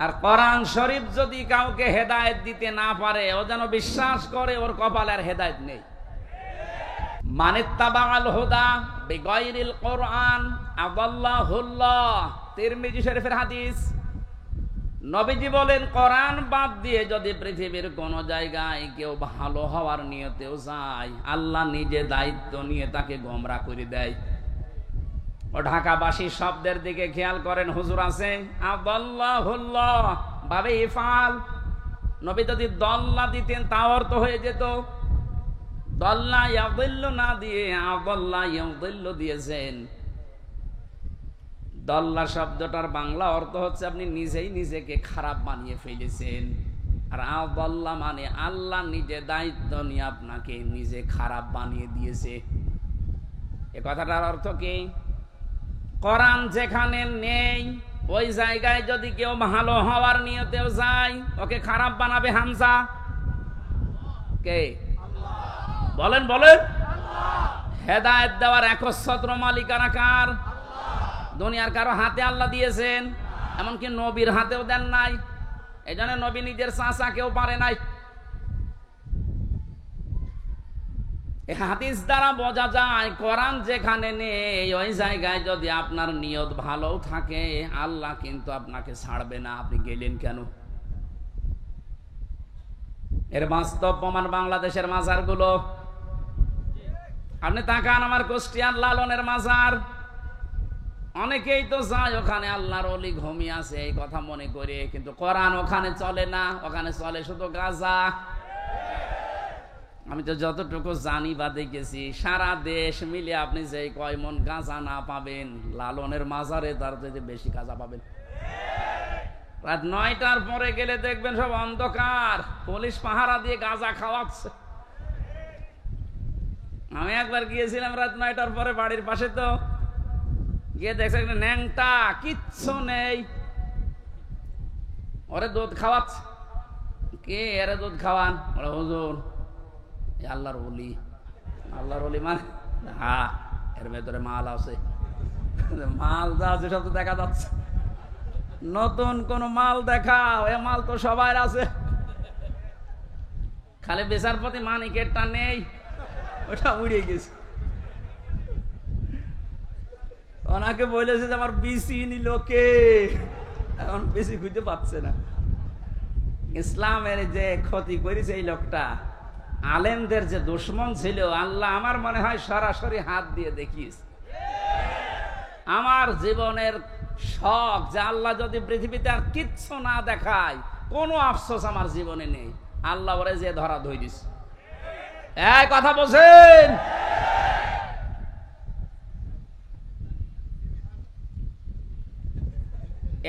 আর কোরআন শরীফ যদি কাউকে হেদায়েত দিতে না পারে, ও যেন বিশ্বাস করে ওর কপালে আর হেদায়েত নেই। মানিত্তাবাআল হুদা বিগাইরিল কোরআন আদাল্লাহুল্লাহ, তিরমিজি শরীফের হাদিস। নবীজি বলেন, কোরআন বাদ দিয়ে যদি পৃথিবীর কোন জায়গায় কেউ ভালো হওয়ার নিয়তেও যায়, আল্লাহ নিজে দায়িত্ব নিয়ে তাকে গোমরা করে দেয়। ও ঢাকাবাসী শব্দের দিকে খেয়াল করেন, হুজুর আছে আদাল্লাহুল্লাহ ভাবে ইফাল। নবী যদি দল্লা দিতেন তাও অর্থ হয়ে যেত। দল্লা ইয়াদিল্লু না দিয়ে আদাল্লা ইয়াদিল্লু দিয়েছেন। দল্লা শব্দটার বাংলা অর্থ হচ্ছে আপনি নিজেই নিজেকে খারাপ বানিয়ে ফেলেছেন। আর আদাল্লা মানে আল্লাহ নিজে দায়িত্ব নিয়ে আপনাকে নিজে খারাপ বানিয়ে দিয়েছে। এ কথাটার অর্থ কি? কোরআন যেখানে নেই ওই জায়গায় যদি কেউ ভালো হওয়ার নিয়তেও যায়, ওকে খারাপ বানাবে হামজা কে? বলেন বলেন। হেদায়েত দেওয়ার একচ্ছত্র মালিকানা কার? দুনিয়ার কারো হাতে আল্লাহ দিয়েছেন, এমনকি নবীর হাতেও দেন নাই। এই জন্য নবী নিজের চাচা কেউ পারে নাই। এই হাদিস দ্বারা বোঝা যায় কোরআন যেখানে নেই ওই জায়গায় যদি আপনার নিয়ত ভালো থাকে, আল্লাহ কিন্তু আপনাকে ছাড়বে না। আপনি গেলেন কেন? এর বাস্তব প্রমাণ বাংলাদেশের মাজারগুলো। আপনি তাকান, আমার কুষ্টিয়ার লালনের মাজার, অনেকেই তো যায় ওখানে আল্লাহর ওলি ঘুমিয়ে আছে এই কথা মনে করে, কিন্তু কোরআন ওখানে চলে না, ওখানে চলে শুধু গাঁজা। আমি তো যতটুকু জানি বা দেখেছি, সারা দেশ মিলে আপনি যে কয় মন গাঁজা না পাবেন, লালনের মাজারে তার থেকে বেশি গাঁজা পাবেন। রাত 9টার পরে গেলে দেখবেন সব অন্ধকার, পুলিশ পাহারা দিয়ে গাঁজা খাওয়াচ্ছে। আমি একবার গিয়েছিলাম রাত 9টার পরে বাড়ির পাশে, তো গিয়ে দেখছে ন্যাংটা, কিচ্ছু নেই, ওরে দুধ খাওয়াচ্ছে। কে এরে দুধ খাওয়ান? ওরে হুজুর আল্লাহর ওলি। আল্লাহর ওলি মানে? হ্যাঁ, এর ভেতরে মাল আছে। মাল যা আছে সব তো দেখা যাচ্ছে। নতুন কোন মাল দেখাও, এ মাল তো সবার আছে, খালি বিচারপতি মানিকেরটা নেই, ওটা উড়ে গেছে। ওনাকে বলেছে যে আমার বিসি নিল কে, এখন বেশি খুঁজে পাচ্ছে না। ইসলামের যে ক্ষতি করেছে এই লোকটা, আলেমদের যে দুশ্মন ছিল, আল্লাহ আমার মনে হয় সরাসরি হাত দিয়ে দেখিস। আমার জীবনের শখ যে আল্লাহ যদি পৃথিবীতে আর কিচ্ছু না দেখায়, কোনো আফসোস আমার জীবনে নেই, আল্লাহ ওরে যে ধরা ধই দিস। এই কথা বলছেন?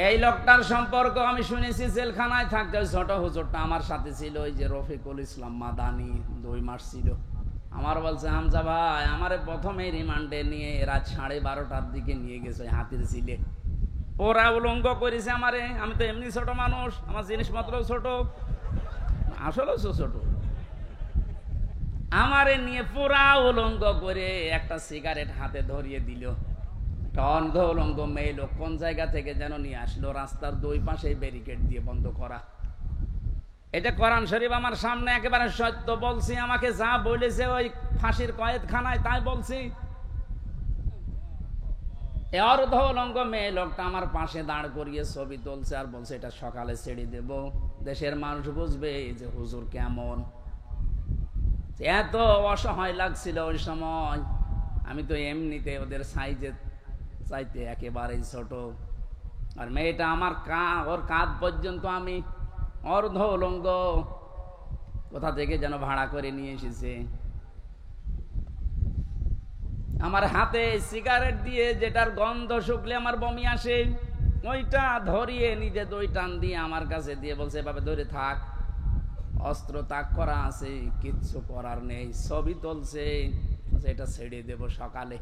এই লোকটার সম্পর্ক আমি শুনেছি, জেলখানায় থাকতে ছোট হুজুরটা আমার সাথে ছিল, ওই যে রফিকুল ইসলাম মাদানি, 2 মাস ছিল। আমার বলছে হামজা ভাই আমারে প্রথমে রিমান্ডে নিয়ে রাত 12:30টার দিকে নিয়ে গেছে হাতির ঝিলে। ওরা উলঙ্গ করেছে আমারে, আমি তো এমনি ছোট মানুষ, আমার জিনিসপত্র ছোট, আসলে ছোট। আমারে নিয়ে পুরা উলঙ্গ করে একটা সিগারেট হাতে ধরিয়ে দিল। অন্ধ উলঙ্গ মেয়ে লোক কোন জায়গা থেকে যেন নিয়ে আসলো, রাস্তার দুই পাশে ব্যারিকেড দিয়ে বন্ধ করা। এটা কোরআন শরীফ আমার সামনে, একেবারে সত্য বলছি। আমাকে যা বলেছে ওই ফাঁসির কয়েদখানায় তাই বলছি। অর্ধ উলঙ্গ মেয়ে লোকটা আমার পাশে দাঁড় করিয়ে ছবি তুলছে আর বলছে এটা সকালে ছেড়ে দেব, দেশের মানুষ বুঝবে যে হুজুর কেমন। এত অসহায় লাগছিল ওই সময়। আমি তো এমনিতে ওদের সাইজে চাইতে একেবারেই ছোট, আর মেয়েটা আমার ওর কাঁধ পর্যন্ত, আমি অর্ধ উলঙ্গ, কোথা থেকে যেন ভাড়া করে নিয়ে এসেছে। আমার হাতে সিগারেট দিয়ে যেটার গন্ধ শুকলে আমার বমি আসে, ওইটা ধরিয়ে নিজে দুই টান দিয়ে আমার কাছে দিয়ে বলছে এভাবে ধরে থাক, অস্ত্র তাক করা আছে, কিচ্ছু করার নেই। ছবি তুলছে, এটা ছেড়ে দেব সকালে।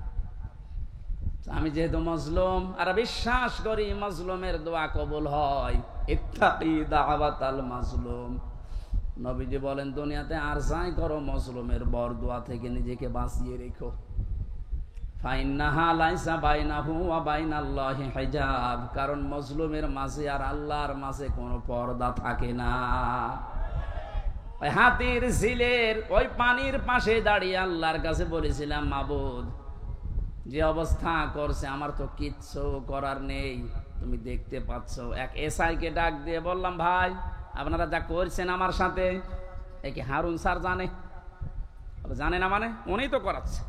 আমি যেহেতু মজলুম আর বিশ্বাস করি মজলুমের দোয়া কবুল হয়, ইত্তাকি দাওয়াতাল মাজলুম। নবীজি বলেন দুনিয়াতে আর যাই করো মজলুমের বরদোয়া থেকে নিজেকে বাঁচিয়ে রেখো। ফাইন্নাহা লাইসা বাইনাহু ওয়া বাইনাল্লাহি হিজাব, কারণ মজলুমের মাঝে আর আল্লাহর মাঝে কোনো পর্দা থাকে না। ওই হাতির ঝিলের ওই পানির পাশে দাঁড়িয়ে আল্লাহর কাছে বলেছিলাম, মাবুদ যে অবস্থা করছে আমার তো কিচ্ছু করার নেই, তুমি দেখতে পাচ্ছ। এক এসআইকে ডাক দিয়ে বললাম, ভাই আপনারা যা করছেন আমার সাথে, এ কি হারুন স্যার জানে? জানে না মানে? উনি তো করাচ্ছে।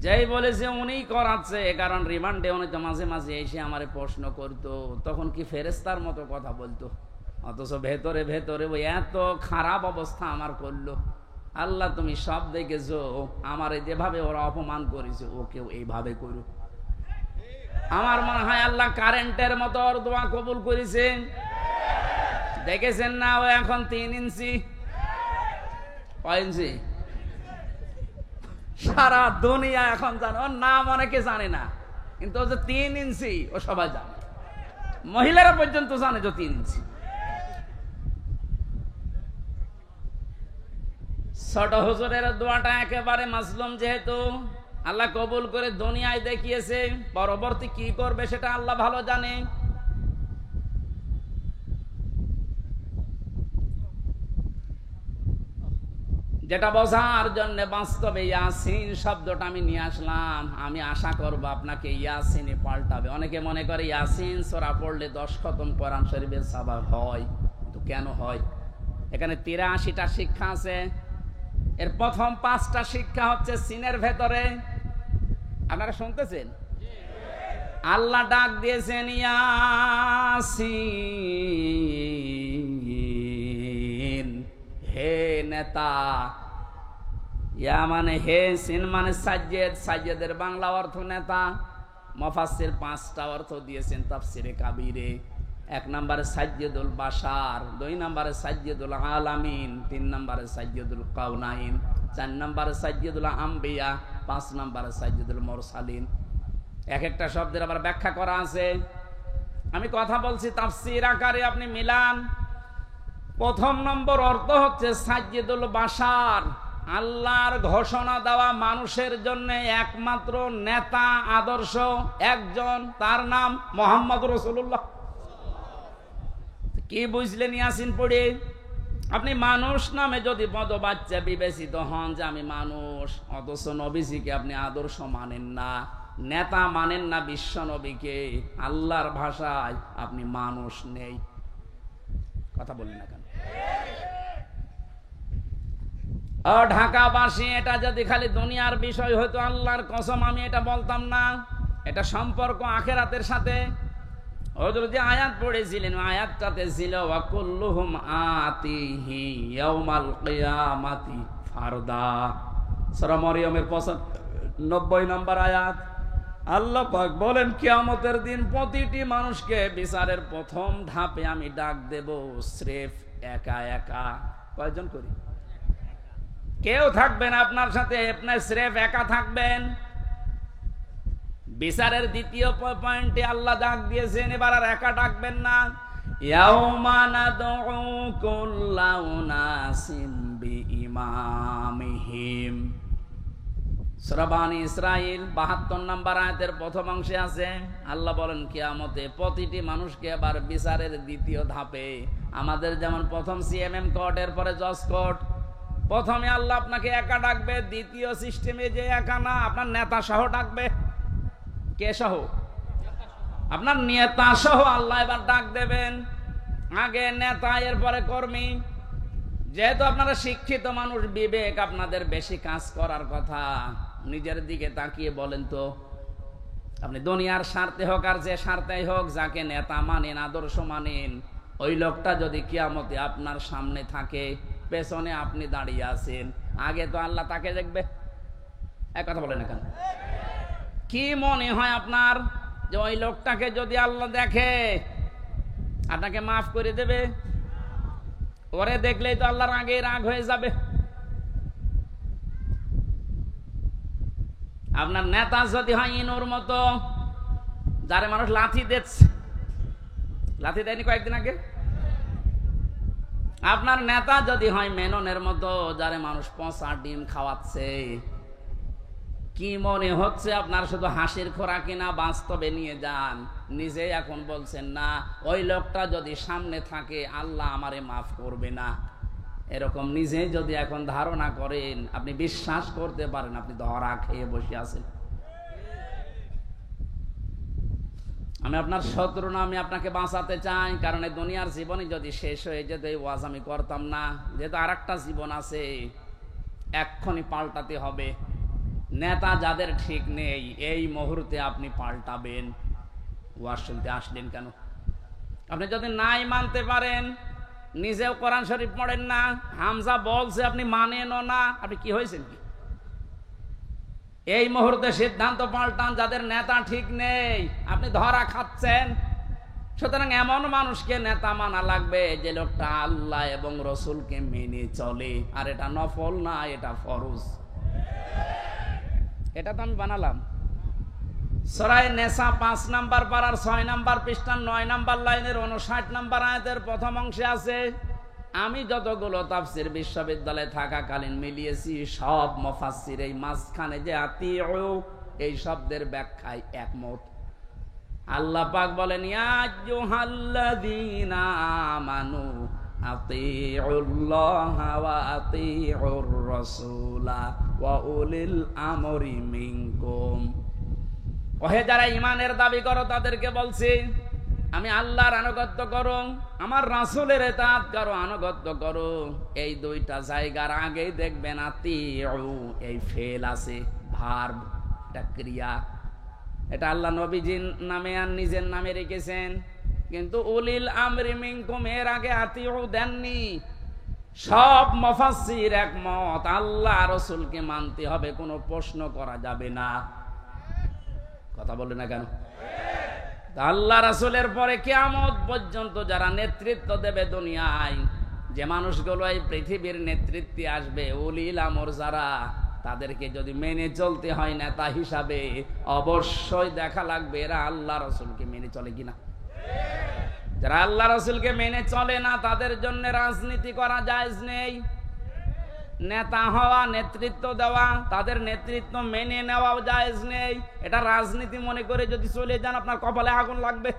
যেই বলেছে উনি করাচ্ছে, কারণ রিমান্ডে উনি তো মাঝে মাঝে এসে আমারে প্রশ্ন করতো, তখন কি ফেরেস্তার মতো কথা বলতো, অথচ ভেতরে ভেতরে ওই এত খারাপ অবস্থা আমার করলো। আল্লাহ তুমি সব দেখেছো, আমারে যেভাবে ওরা অপমান করেছে ওকেও এইভাবে করো। আমার মনে হয় আল্লাহ কারেন্টের মতো ওর দোয়া কবুল করেছেন। দেখেছেন না, ও এখন 3 ইঞ্চি, কয় ইঞ্চি? সারা দুনিয়া এখন জানে, ওর নাম অনেকে জানে না, কিন্তু ও যে 3 ইঞ্চি ও সবাই জানে, মহিলারা পর্যন্ত জানে যে 3 ইঞ্চি। ছোট হুজুরের দোয়াটা একেবারে মাজলুম, যেহেতু আল্লাহ কবুল করে দুনিয়ায় দেখিয়েছে, পরবর্তী কি করবে সেটা আল্লাহ ভালো জানে। যেটা বোঝার জন্য বাস্তবে ইয়াসিন শব্দটা আমি নিয়ে আসলাম। আমি আশা করব আপনাকে ইয়াসিনে পাল্টাবে। অনেকে মনে করে ইয়াসিন সূরা পড়লে 10 খতম কোরআন শরীফের সওয়াব হয়, কিন্তু কেন হয়? এখানে 83টা শিক্ষা আছে। এর প্রথম 5টা শিক্ষা হচ্ছে সিনের ভেতরে। আপনারা শুনতেছেন? আল্লাহ ডাক দিয়েছেন ইয়াসিন, হে নেতা। ইয়া মানে হে, সিন মানে সাজ্জেদ, সাজ্জেদের বাংলা অর্থ নেতা। মুফাসসির 5টা অর্থ দিয়েছেন তাফসিরে কাবীরে। 1 নম্বরে সাজ্জেদুল বাশার, 2 নম্বরে সাজ্জেদুল আলামিন, 3 নম্বরে সাজ্জেদুল কাউনাইন, 4 নম্বরে সাজ্জেদুল আম্বিয়া, 5 নম্বরে সাজ্জেদুল মুরসালিন। এক একটা শব্দের আবার ব্যাখ্যা করা আছে। আমি কথা বলছি তাফসীর আকারে, আপনি মিলান। প্রথম নম্বর অর্থ হচ্ছে সাজ্জেদুল বাশার, আল্লাহর ঘোষণা দেওয়া মানুষের জন্য একমাত্র নেতা, আদর্শ একজন, তার নাম মুহাম্মদ রাসূলুল্লাহ। কি বুঝলেন ইয়াসিন পড়ে? আপনি মানুষ নামে যদি পদবাচ্চা বিবেচিত হন যে আমি মানুষ, অথচ নবীজিকে আপনি আদর্শ মানেন না, নেতা মানেন না, বিশ্ব নবীকে, আল্লাহর ভাষায় আপনি মানুষ নেই। কথা বললেন না কেন? ঢাকাবাসী, এটা যদি খালি দুনিয়ার বিষয় হতো, আল্লাহর কসম আমি এটা বলতাম না। এটা সম্পর্ক আখিরাতের সাথে। হুজুর যে আয়াত পড়েছিলেন, আয়াতটাতে ছিল ওয়া কুল্লুহুম আতিহি ইয়াউমাল কিয়ামাতি ফারদা। সূরা মরিয়মের 95 নম্বর আয়াত। আল্লাহ পাক বলেন কিয়ামতের দিন প্রতিটি মানুষকে বিচারের প্রথম ধাপে আমি ডাক দেব স্রেফ একা একা। কয়জন করি? কেউ থাকবেন আপনার সাথে, আপনি স্রেফ একা থাকবেন। বিচারের দ্বিতীয় পয়েন্টে আল্লাহ ডাক দিয়েছেন, এবার আর একা ডাকবেন না। ইয়াউমা নাদউ কুল্লা উনাসিম বিইমামিহিম। সূরা বনী ইসরাঈল ৭২ নম্বর আয়াতের প্রথম অংশে আছে, আল্লাহ বলেন কিয়ামতে প্রতিটি মানুষকে আবার বিচারের দ্বিতীয় ধাপে, আমাদের যেমন প্রথম সিএমএম কোর্ট, এরপরে জজ কোর্ট, প্রথমে আল্লাহ আপনাকে একা ডাকবে, দ্বিতীয় সিস্টেমে যে একা না, আপনার নেতা সহ ডাকবে। কে সহ? আপনার নেতা সহ আল্লাহ এবার ডাক দেবেন। আগে নেতা, এরপরে কর্মী। যেহেতু আপনারা শিক্ষিত মানুষ, বিবেক আপনাদের বেশি কাজ করার কথা, নিজের দিকে তাকিয়ে বলেন তো, আপনি দুনিয়ার স্বার্থে হোক আর যে স্বার্থেই হোক, যাকে নেতা মানেন, আদর্শ মানেন, ওই লোকটা যদি কিয়ামতে আপনার সামনে থাকে, পেছনে আপনি দাঁড়িয়ে আছেন, আগে তো আল্লাহ তাকে দেখবে। এক কথা বলেন কেন? কি মনে হয় আপনার যে ওই লোকটাকে যদি আল্লাহ দেখে আপনাকে মাফ করে দেবে? ওরে দেখলেই তো আল্লাহর আগে রাগ হয়ে যাবে। আপনার নেতা যদি হয় ইনুর মতো, যারে মানুষ লাথি দিচ্ছে, লাথি দেয়নি কয়েকদিন আগে? আপনার নেতা যদি হয় মেননের মতো, যারে মানুষ পচা ডিম খাওয়াচ্ছে, কি মনে হচ্ছে আপনার শুধু হাসির খোরাকি না, বাস্তবে নিয়ে যান। নিজে এখন বলছেন না, ওই লোকটা যদি সামনে থাকে আল্লাহ আমারে মাফ করবে না, এরকম নিজে যদি এখন ধারণা করেন, আপনি বিশ্বাস করতে পারেন আপনি ধরা খেয়ে বসে আছেন। আমি আপনার শত্রু না, আমি আপনাকে বাঁচাতে চাই। কারণ এই দুনিয়ার জীবনে যদি শেষ হয়ে যেত, এই ওয়াজ আমি করতাম না। যেহেতু আর একটা জীবন আছে, এক্ষুনি পাল্টাতে হবে। নেতা যাদের ঠিক নেই, এই মুহূর্তে আপনি পাল্টাবেন। ওয়াজ শুনতে আসলেন কেন? আপনি যদি নাই মানতে পারেন, নিজেও কোরআন শরীফ পড়েন না, হামজা বলছে আপনি মানেনও না, আপনি কি হয়েছেন কি? এই মুহূর্তে সিদ্ধান্ত পাল্টান। যাদের নেতা ঠিক নেই, আপনি ধরা খাচ্ছেন। সুতরাং এমন মানুষকে নেতা মানা লাগবে যে লোকটা আল্লাহ এবং রসুলকে মেনে চলে। আর এটা নফল না, এটা ফরজ। এটা তো আমি বানালাম। সূরা নেসা ৫ নাম্বার পারার ৬ নাম্বার পৃষ্ঠার ৯ নাম্বার লাইনের ৫৯ নাম্বার আয়াতের প্রথম অংশে আছে, আমি যতগুলো তাফসীর বিশ্ববিদ্যালয়ে থাকাকালীন মিলিয়েছি, সব মুফাসসির এই মাঝখানে যে আতিউ, এই শব্দের ব্যাখ্যায় একমত। আল্লাহ পাক বলেন, ইয়া আইয়ুহাল্লাযীনা আমানু আতিউল্লাহা ওয়া আতিউর রাসূলা ওয়া উলিল আমরি মিনকুম। ওহে যারা ঈমানের দাবি করো, তাদেরকে বলছি, আমি আল্লাহর আনুগত্য করো, আমার রাসূলের ইতাআত করো, আনুগত্য করো। এই দুইটা জায়গার আগেই দেখবেন আতিউ, এই ফেল আছে, ভার্ব, এটা ক্রিয়া। এটা আল্লাহ নবীজির নামে আর নিজের নামে রেখেছেন, কিন্তু উলিল আমরি মিনকুম এর আগে আতিউ দেননি। সব মুফাসসির একমত, আল্লাহ রাসূলকে মানতে হবে, কোনো প্রশ্ন করা যাবে না। কথা বলে না কেন? আল্লাহ রাসূলের পরে কিয়ামত পর্যন্ত যারা নেতৃত্ব দেবে দুনিয়ায়, যে মানুষগুলো এই পৃথিবীর নেতৃত্বে আসবে, উলিল আমর যারা, তাদেরকে যদি মেনে চলতে হয় নেতা হিসাবে, অবশ্যই দেখা লাগবে এরা আল্লাহ রাসূলকে মেনে চলে কিনা। যারা আল্লাহ রাসূলকে মেনে চলে না, তাদের জন্য রাজনীতি করা জায়েজ নেই। নেতা হওয়া, নেতৃত্ব দেওয়া, তাদের নেতৃত্ব মেনে নেওয়াও জায়েজ নেই। এটা রাজনীতি মনে করে যদি চলে যান, আপনার কপালে আগুন লাগবে।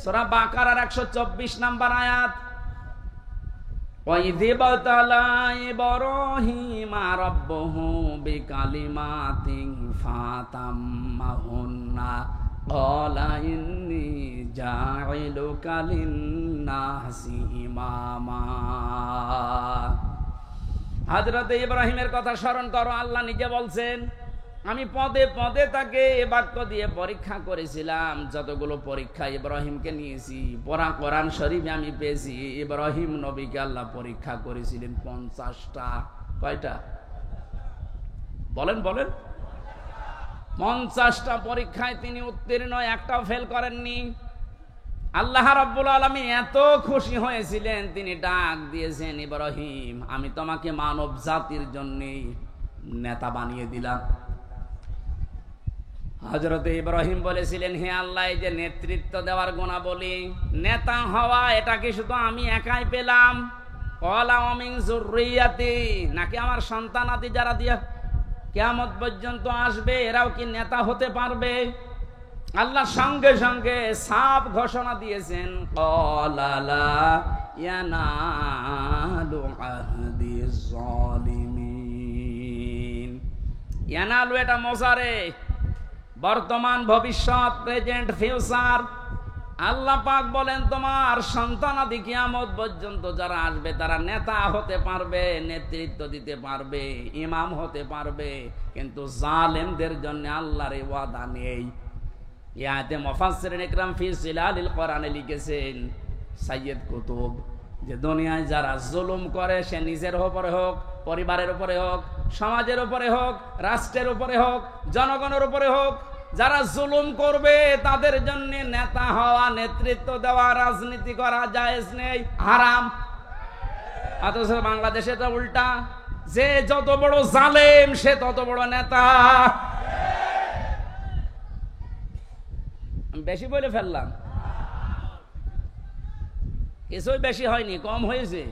সূরা বাকারার ১২৪ নাম্বার আয়াত, ওয়াইযি বাতালা ইব্রাহিমা রাব্বুহু বিকালিমাতিন ফাতাম্মাহুন্না ক্বালা ইন্নী জাইলুকা লিন্নাসি ইমামা। হযরত ইব্রাহিমের কথা স্মরণ করো। আল্লাহ নিজে বলছেন, আমি পদে পদে তাকে এ বাক্য দিয়ে পরীক্ষা করেছিলাম। যতগুলো পরীক্ষা ইব্রাহিমকে নিয়েছি, পড়া কোরআন শরীফে আমি পেয়েছি, ইব্রাহিম নবীকে আল্লাহ পরীক্ষা করেছিলেন ৫০টা। কয়টা বলেন বলেন? ৫০টা পরীক্ষায় তিনি উত্তীর্ণ, একটাও ফেল করেননি। আল্লাহ রাব্বুল আলামিন এত খুশি হয়েছিলেন, তিনি ডাক দিয়েছেন, ইব্রাহিম আমি তোমাকে মানব জাতির জন্য নেতা বানিয়ে দিলাম। হযরত ইব্রাহিম বলেছিলেন, হে আল্লাহ, এই যে নেতৃত্ব দেওয়ার গুণাবলী, নেতা হওয়া, এটা কি শুধু আমি একাই পেলাম? ক্বালা ওয়া মিন যুররিয়াতি, নাকি আমার সন্তানাদি যারা দিয়া কিয়ামত পর্যন্ত আসবে এরাও কি নেতা হতে পারবে? আল্লাহ সঙ্গে সঙ্গে সাফ ঘোষণা দিয়েছেন, ক্বালা লা ইয়ানালু আহদিজ জালিমিন। ইয়ানালু এটা মোজারে, বর্তমান, ভবিষ্যৎ, প্রেজেন্ট, ফিউচার। আল্লাহ পাক বলেন তোমার সন্তানাদি কিয়ামত পর্যন্ত যারা আসবে তারা নেতা হতে পারবে, নেতৃত্ব দিতে পারবে, ইমাম হতে পারবে, কিন্তু জালেমদের জন্য আল্লাহর ওয়াদা নেই। ইয়াতে মুফাসসিরিন ইকরাম ফি জিলালিল কোরআনে লিখেছেন সাইয়্যিদ কুতুব, যে দুনিয়ায় যারা জুলুম করে, সে নিজের উপরে হোক, পরিবারের উপরে হোক, সমাজের উপরে হোক, রাষ্ট্রের উপরে হোক, জনগণের উপরে হোক, যারা জুলুম করবে তাদের জন্য নেতা হওয়া, নেতৃত্ব দেওয়া, রাজনীতি করা জায়েজ নেই, হারাম। অথচ বাংলাদেশে তো উল্টা, যে যত বড় জালেম সে তত বড় নেতা। বেশি বলে ফেললাম? কিছুই বেশি হয়নি, কম হয়েছে।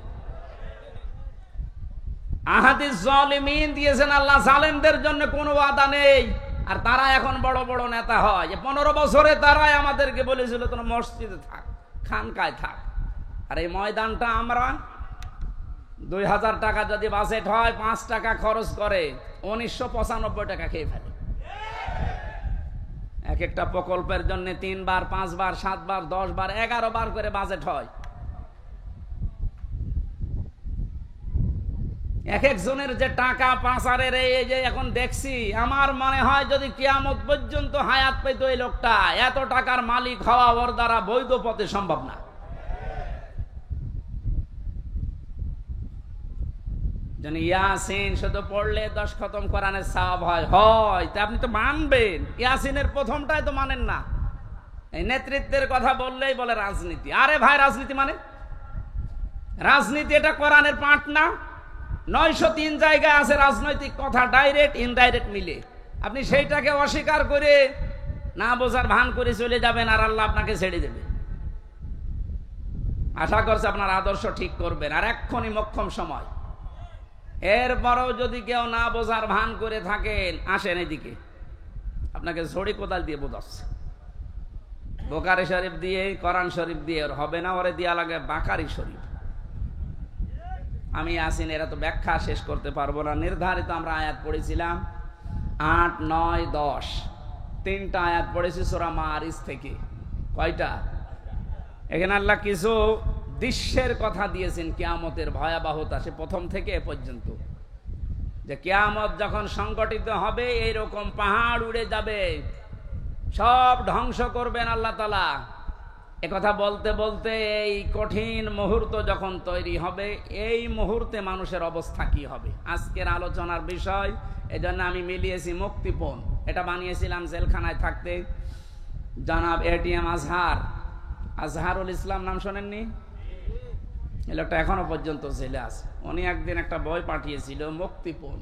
আহাদিস জালিমিন দিয়েছেন আল্লাহ, জালেমদের জন্য কোনো ওয়াদা নেই, আর তারা এখন বড় বড় নেতা হয়। 15 বছরে তারাই আমাদেরকে বলেছিল তোমরা মসজিদে থাক, খানকায় থাক, আর এই ময়দানটা আমরা 2000 টাকা যদি বাজেট হয়, 5 টাকা খরচ করে 1995 টাকা খেয়ে ফেলে। এক একটা প্রকল্পের জন্য 3 বার, 5 বার, 7 বার, 10 বার, 11 বার করে বাজেট হয়। এক একজনের যে টাকা পাচারের, এই যে এখন দেখছি, আমার মনে হয় যদি কিয়ামত পর্যন্ত হায়াত পেত এই লোকটা, এত টাকার মালিক হওয়া ওর দ্বারা বৈধ পথে সম্ভব না। ইয়াসিন শুধু পড়লে 10 খতম কোরআনের সওয়াব হয়, তা আপনি তো মানবেন। ইয়াসিনের প্রথমটাই তো মানেন না। এই নেতৃত্বের কথা বললেই বলে রাজনীতি। আরে ভাই, রাজনীতি মানে রাজনীতি এটা কোরআনের পাঠ না? 903 জায়গায় আছে রাজনৈতিক কথা, ডাইরেক্ট ইনডাইরেক্ট মিলে। আপনি সেইটাকে অস্বীকার করে না বোঝার ভান করে চলে যাবেন, আর আল্লাহ আপনাকে ছেড়ে দেবে। আশা করছে আপনার আদর্শ ঠিক করবেন, আর এক্ষুনি মোক্ষম সময়। এরপরেও যদি কেউ না বোঝার ভান করে থাকেন, আসেন এদিকে, আপনাকে ঝড়ি কোদাল দিয়ে বোঝাচ্ছে। বোকারি শরীফ দিয়ে, কোরআন শরীফ দিয়ে ওর হবে না, ওরে দিয়া লাগে বাকারি শরীফ। আমি আসিন, এরা তো ব্যাখ্যা শেষ করতে পারবো না। নির্ধারিত আমরা আয়াত পড়েছিলাম 8, 9, 10, 3টা আয়াত পড়েছি সূরা মারিজ থেকে। কয়টা? এখানে আল্লাহ কিছু দৃশ্যের কথা দিয়েছেন, কিয়ামতের ভয়াবহতা, সে প্রথম থেকে এ পর্যন্ত, যে কিয়ামত যখন সংগঠিত হবে এইরকম পাহাড় উড়ে যাবে, সব ধ্বংস করবেন আল্লাহ তাআলা। একথা বলতে বলতে এই কঠিন মুহূর্ত যখন তৈরি হবে, এই মুহূর্তে মানুষের অবস্থা কি হবে আজকের আলোচনার বিষয়। এজন্য আমি মিলিয়েছি মুক্তিপণ। এটা বানিয়েছিলাম জেলখানায় থাকতে। জনাব এটিএম আজহারুল ইসলাম, নাম শোনেননি? এই লোকটা এখনো পর্যন্ত জেলে আছে। উনি একদিন একটা বই পাঠিয়েছিল, মুক্তিপণ,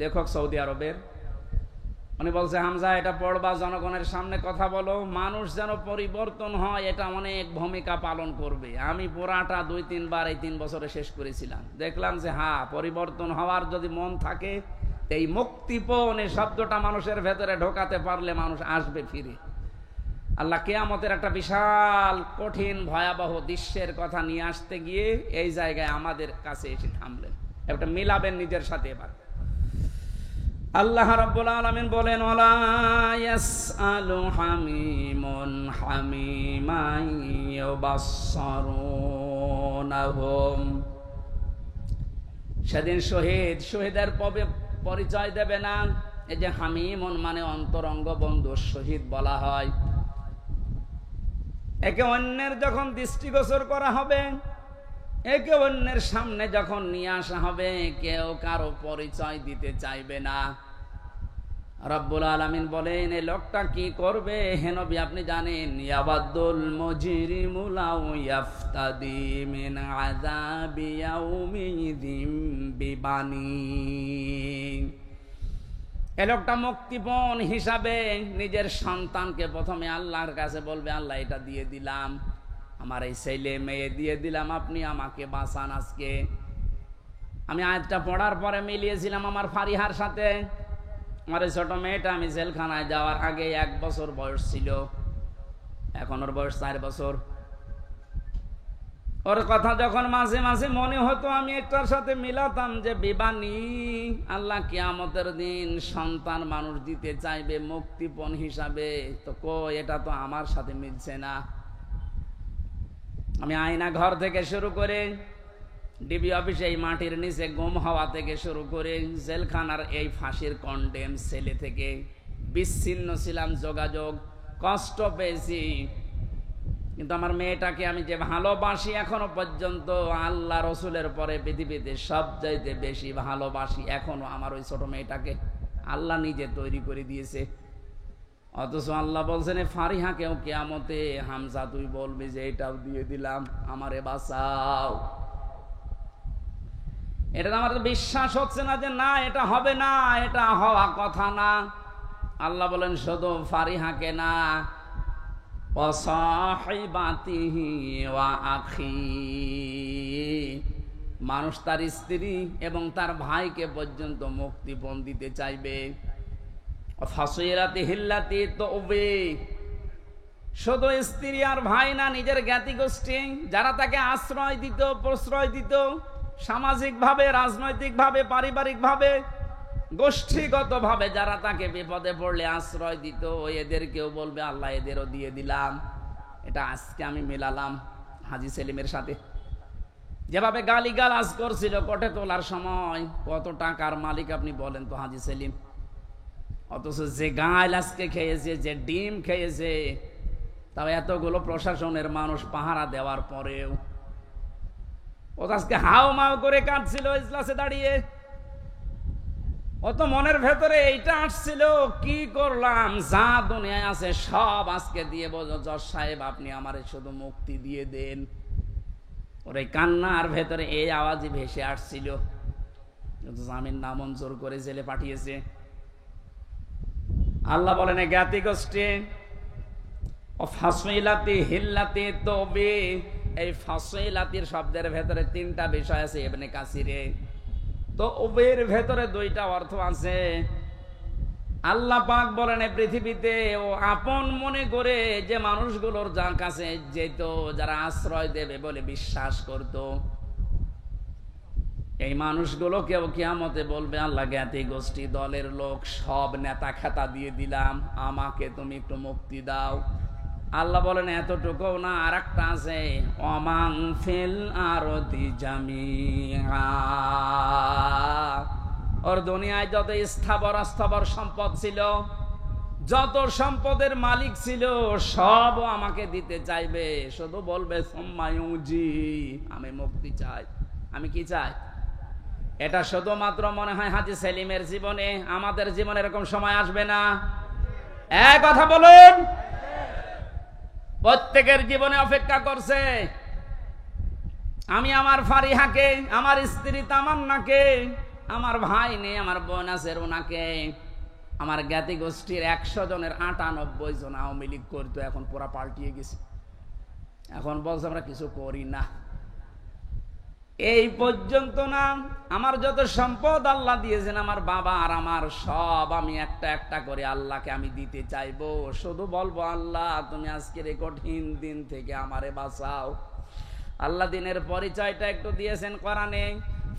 লেখক সৌদি আরবের। উনি বলছে, হামজা এটা পড়বা, জনগণের সামনে কথা বলো, মানুষ যেন পরিবর্তন হয়, এটা অনেক ভূমিকা পালন করবে। আমি পুরাটা 2-3 বার এই 3 বছরে শেষ করেছিলাম। দেখলাম যে হ্যাঁ, পরিবর্তন হওয়ার যদি মন থাকে, এই মুক্তিপণ এই শব্দটা মানুষের ভেতরে ঢোকাতে পারলে মানুষ আসবে ফিরে। আল্লাহ কিয়ামতের একটা বিশাল কঠিন ভয়াবহ দৃশ্যের কথা নিয়ে আসতে গিয়ে এই জায়গায় আমাদের কাছে এসে থামলেন। একটা মিলাবেন নিজের সাথে। এবার আল্লাহ রাব্বুল আলামিন বলেন, ওয়ালা ইয়াসআলু হামিমুন হামিমান ইউবাসসারুনহুম। সেদিন শহীদের পরিচয় দেবে না। এই যে হামিমুন মানে অন্তরঙ্গ বন্ধু, শহীদ বলা হয়। একে অন্যের যখন দৃষ্টিগোচর করা হবে, একে অন্যের সামনে যখন নিয়ে আসা হবে, কেউ কারো পরিচয় দিতে চাইবে না। রব্বুল আলামিন বলেন এই লোকটা কি করবে হে নবী আপনি জানেন, ইয়াবাদুল মুজরিমু লাউ ইয়াফতাদি মিন আযাবি ইয়াউমিযিম বিবানি। এই লোকটা মুক্তিপণ হিসাবে নিজের সন্তানকে প্রথমে আল্লাহর কাছে বলবে, আল্লাহ এটা দিয়ে দিলাম, আমার এই ছেলে মেয়ে দিয়ে দিলাম, আপনি আমাকে বাঁচান আজকে। আমি আয়াতটা পড়ার পরে মিলিয়েছিলাম আমার ফারিহার সাথে। আমার এই ছোট মেয়েটা আমি জেলখানায় যাওয়ার আগে 1 বছর বয়স ছিল, এখন ওর বয়স 4 বছর। ওর কথা যখন মাঝে মাঝে মনে হতো আমি একটার সাথে মিলাতাম যে বিবানি, আল্লাহ কিয়ামতের দিন সন্তান মানুষ দিতে চাইবে মুক্তিপণ হিসাবে, তো এটা তো আমার সাথে মিলছে না। আমি আয়না ঘর থেকে শুরু করে ডিবি অফিসে এই মাটির নিচে গুম হওয়া থেকে শুরু করে জেলখানার এই ফাঁসির কন্ডেম সেলে থেকে বিচ্ছিন্ন ছিলাম, যোগাযোগ কষ্ট পেয়েছি, কিন্তু আমার মেয়েটাকে আমি যে ভালোবাসি এখনো পর্যন্ত আল্লাহ রসুলের পরে পৃথিবীতে সবচাইতে বেশি ভালোবাসি এখনো আমার ওই ছোট মেয়েটাকে। আল্লাহ নিজে তৈরি করে দিয়েছে, অথচ আল্লাহ বলছেন ফারিহাকেও কিয়ামতে হামজা তুই বলবি যে এটাও দিয়ে দিলাম, আমারে বাঁচাও। এটা আমার বিশ্বাস হচ্ছে না যে না এটা হবে না, এটা হওয়া কথা না। আল্লাহ বলেন শুধু ফারিহাকে না, ওয়াসাহিবাতিহি ওয়া আখি, মানুষ তার স্ত্রী এবং তার ভাইকে পর্যন্ত মুক্তিপণ দিতে চাইবে। ফাসিলাতি হিল্লাতি তওবি, শুধু স্ত্রী আর ভাই না, নিজের জ্ঞাতি গোষ্ঠী যারা তাকে আশ্রয় দিত, প্রশ্রয় দিত, সামাজিকভাবে, রাজনৈতিকভাবে, পারিবারিকভাবে, গোষ্ঠীগতভাবে যারা তাকে বিপদে পড়লে আশ্রয় দিত, এদেরকেও বলবে আল্লাহ এদেরও দিয়ে দিলাম। এটা আজকে আমি মেলালাম হাজী সেলিমের সাথে। যেভাবে গালিগালাজ করছিল কোর্টে তোলার সময়, কত টাকার মালিক আপনি বলেন তো হাজী সেলিম, অথচ যে গাল আজকে খেয়েছে, যে ডিম খেয়েছে, তাও এতগুলো প্রশাসনের মানুষ পাহারা দেওয়ার পরেও ও আজকে হাও মাও করে কাঁদছিল ইজলাসে দাঁড়িয়ে। ও তো মনের ভেতরে এইটা আসছিল, কি করলাম, যা দুনিয়ায় আছে সব আজকে দিয়ে বলো জজ সাহেব আপনি আমারে শুধু মুক্তি দিয়ে দেন। ওর এই কান্নার ভেতরে এই আওয়াজই ভেসে আসছিল, জামিন নামঞ্জুর করে জেলে পাঠিয়েছে। আল্লাহ বলেন জ্ঞাতি গোষ্ঠী ও ফাসিলাতি হিল্লাতি তওবি, এই ফাসিলাতির শব্দের ভেতরে 3টা বিষয় আছে ইবনে কাসিরে, তো ওবের ভেতরে 2টা অর্থ আছে। আল্লাহ পাক বলেন এই পৃথিবীতে ও আপন মনে করে যে মানুষগুলোর যার কাছে যেত, যারা আশ্রয় দেবে বলে বিশ্বাস করত, এই মানুষগুলোকেও কিয়ামতে বলবে আল্লাহ জ্ঞাতি গোষ্ঠী দলের লোক সব নেতা খেতা দিয়ে দিলাম, আমাকে তুমি একটু মুক্তি দাও। আল্লাহ বলেন এতটুকু না, আর একটা আছে, ওয়ামান ফিল আরদি জামিআ, ওর দুনিয়ায় যত স্থাবর অস্থাবর সম্পদ ছিল, যত সম্পদের মালিক ছিল, সব আমাকে দিতে চাইবে, শুধু বলবে সুম্মা ইউজি, আমি মুক্তি চাই। আমি কি চাই? এটা শুধুমাত্র মনে হয় হাজী সেলিমের জীবনে, আমাদের জীবনে এরকম সময় আসবে না? এক কথা বলুন। প্রত্যেকের জীবনে অপেক্ষা করছে। আমি আমার ফারিহাকে, আমার স্ত্রী তামান্নাকে, আমার ভাই নেই, আমার বোন আছে রুনাকে, আমার জ্ঞাতি গোষ্ঠীর 100 জনের 98 জন আওয়ামী লীগ করতো, এখন পুরা পাল্টিয়ে গেছে, এখন বলছে আমরা কিছু করি না। এই পর্যন্ত না, আমার যত সম্পদ আল্লাহ দিয়েছেন, আমার বাবা আর আমার সব আমি একটা একটা করে আল্লাহকে আমি দিতে চাইবো, শুধু বলবো আল্লাহ তুমি আজকের এই কঠিন দিন থেকে আমারে বাঁচাও। আল্লাহ দিনের পরিচয়টা একটু দিয়েছেন কোরআনে,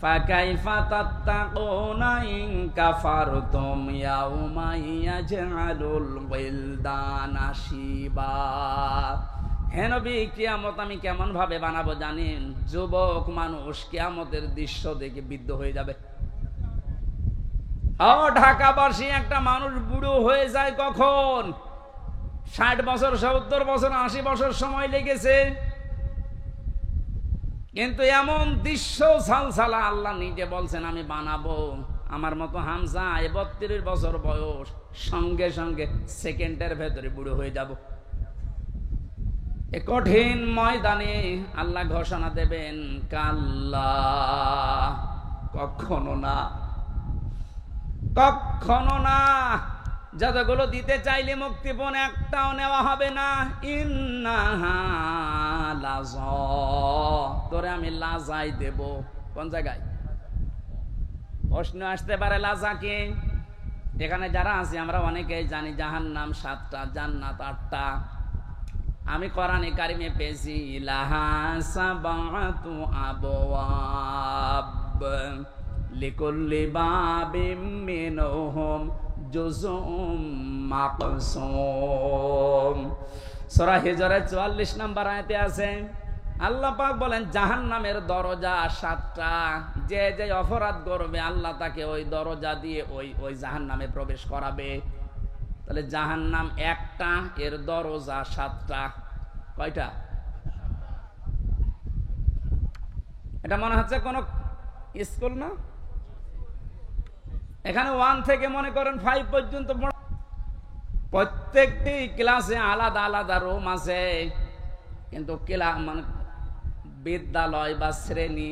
ফাকাইফা তাত্তাকুনা ইন কাফারতুম ইয়াউমা ইয়াজআলুল ওয়ালদানা শিবা। হে নবী কিয়ামত আমি কেমন ভাবে বানাবো জানেন? যুবক মানুষ কিয়ামতের দৃশ্য দেখে বিদ্ধ হয়ে যাবে। ও ঢাকাবাসী, একটা মানুষ বুড়ো হয়ে যায় কখন? 60 বছর, 70 বছর, 80 বছর সময় লেগেছে, কিন্তু এমন দৃশ্য সালসালা আল্লাহ নিজে বলছেন আমি বানাবো। আমার মতো হামজা 32 বছর বয়স, সঙ্গে সঙ্গে সেকেন্ডের ভেতরে বুড়ো হয়ে যাব। এ কঠিন ময়দানে আল্লাহ ঘোষণা দেবেন, কাল্লা, কখনো না, কখনো না। যতগুলো দিতে চাইলে মুক্তিপণ একটাও নেওয়া হবে না। ইন্নাহা লাযা, তোরে আমি লাজাই দেব। কোন জায়গায়? প্রশ্ন আসতে পারে লাজা কি? এখানে যারা আছি আমরা অনেকেই জানি জাহান্নাম 7টা, জান্নাত 8টা। আমি কোরআনে কারিমে পেয়েছি লাহা সাবাতু আবওয়াব লিকুল্লি বাবিম মিনহুম জুজুম মাকসুম। সূরা হিজরের 44 নম্বর আয়াতে আছে, আল্লাহ পাক বলেন জাহান্নামের দরজা 7টা। যে যে অপরাধ করবে আল্লাহ তাকে ওই দরজা দিয়ে ওই জাহান্নামে প্রবেশ করাবে। তাহলে জাহান্নাম একটা, এর দরজা 7টা। কয়টা? এটা মনে হচ্ছে কোন স্কুল না? এখানে 1 থেকে মনে করেন 5 পর্যন্ত প্রত্যেকটি ক্লাসে আলাদা আলাদা রুম আছে, কিন্তু মানে বিদ্যালয় বা শ্রেণী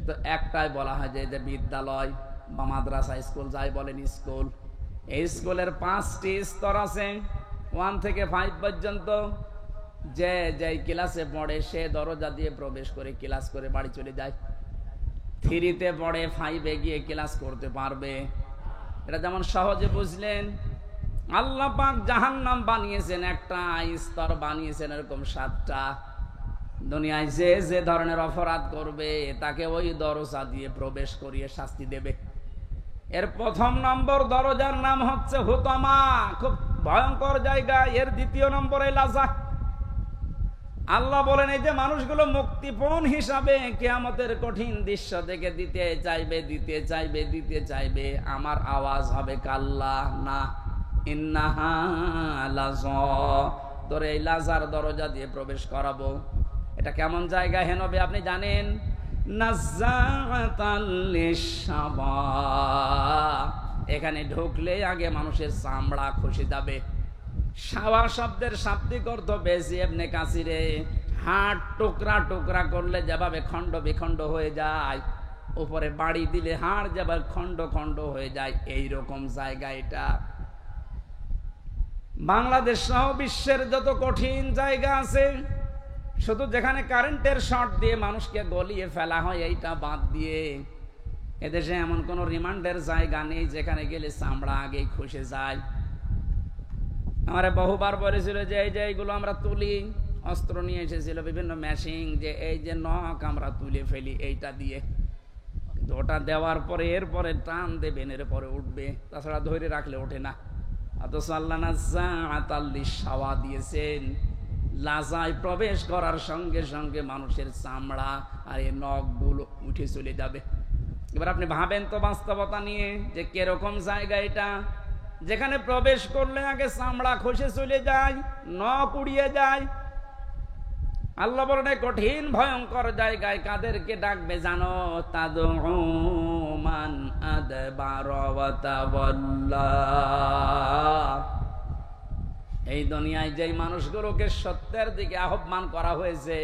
তো একটাই বলা হয়, যে বিদ্যালয় বা মাদ্রাসা, স্কুল যাই বলেন স্কুল। এই স্কুলের 5টি স্তর আছে, 1 থেকে 5 পর্যন্ত। যে যেই ক্লাসে পড়ে সে দরজা দিয়ে প্রবেশ করে ক্লাস করে বাড়ি চলে যায়। 3-তে পড়ে 5-এ গিয়ে ক্লাস করতে পারবে। এটা যেমন সহজে বুঝলেন। আল্লাহ পাক জাহান্নাম বানিয়েছেন একটা, স্তর বানিয়েছেন এরকম 7টা। দুনিয়ায় যে যে ধরনের অপরাধ করবে তাকে ওই দরজা দিয়ে প্রবেশ করিয়ে শাস্তি দেবে। এর 1 নম্বর দরজার নাম হচ্ছে হুতামা, খুব ভয়ঙ্কর জায়গা। এর 2 নম্বরে লাজা। আল্লাহ বলেন এই যে মানুষগুলো মুক্তিপণ হিসাবে কিয়ামতের কঠিন দৃশ্য থেকে দিতে চাইবে, দিতে চাইবে, দিতে চাইবে, আমার আওয়াজ হবে কাল্লা, না, ইন্নাহা লাযা, তোরে এই লাজার দরজা দিয়ে প্রবেশ করাবো। এটা কেমন জায়গা হে নবী আপনি জানেন? নাযাআতাল লিশাবা, এখানে ঢুকলে আগে মানুষের চামড়া খসে যাবে। শাওয়া শব্দের শাব্দিক অর্থ বেশি ইবনে কাসিরে, হাড় টুকরা টুকরা করলে যেভাবে খণ্ড বিখণ্ড হয়ে যায়, উপরে বাড়ি দিলে হাড় যেভাবে খণ্ড খণ্ড হয়ে যায়, এই রকম জায়গা এটা। বাংলাদেশ সহ বিশ্বের যত কঠিন জায়গা আছে, শুধু যেখানে কারেন্টের শর্ট দিয়ে মানুষকে গলিয়ে ফেলা হয় এইটা বাদ দিয়ে এদেশে এমন কোন রিমান্ডের জায়গা নেই যেখানে গেলে চামড়া আগেই খসে যায়। আমারে বহুবার বলেছিল যে এই যে এইগুলো আমরা তুলি, অস্ত্র নিয়ে এসেছিল বিভিন্ন মেশিন, যে এই যে নখ আমরা তুলে ফেলি এইটা দিয়ে, কিন্তু ওটা দেওয়ার পরে এরপরে টান দেবেন, এরপরে উঠবে, তাছাড়া ধরে রাখলে ওঠে না। অথচ আল্লাহ নাযাআতাল লিশাওয়া দিয়েছেন, লাজায় প্রবেশ করার সঙ্গে সঙ্গে মানুষের চামড়া আর এই নখগুলো উঠে চলে যাবে। এবার আপনি ভাবেন তো বাস্তবতা নিয়ে যে কিরকম জায়গা এটা, যেখানে প্রবেশ করলে আগে চামড়া খসে চলে যায়, নখ উড়িয়ে যায়। আল্লাহ বলেন কঠিন ভয়ঙ্কর জায়গায় কাদেরকে ডাকবে জানো? তাদউ মান আদবারা ওয়া তাওয়াল্লা। এই দুনিয়ায় যেই মানুষগুলোকে সত্যের দিকে আহ্বান করা হয়েছে,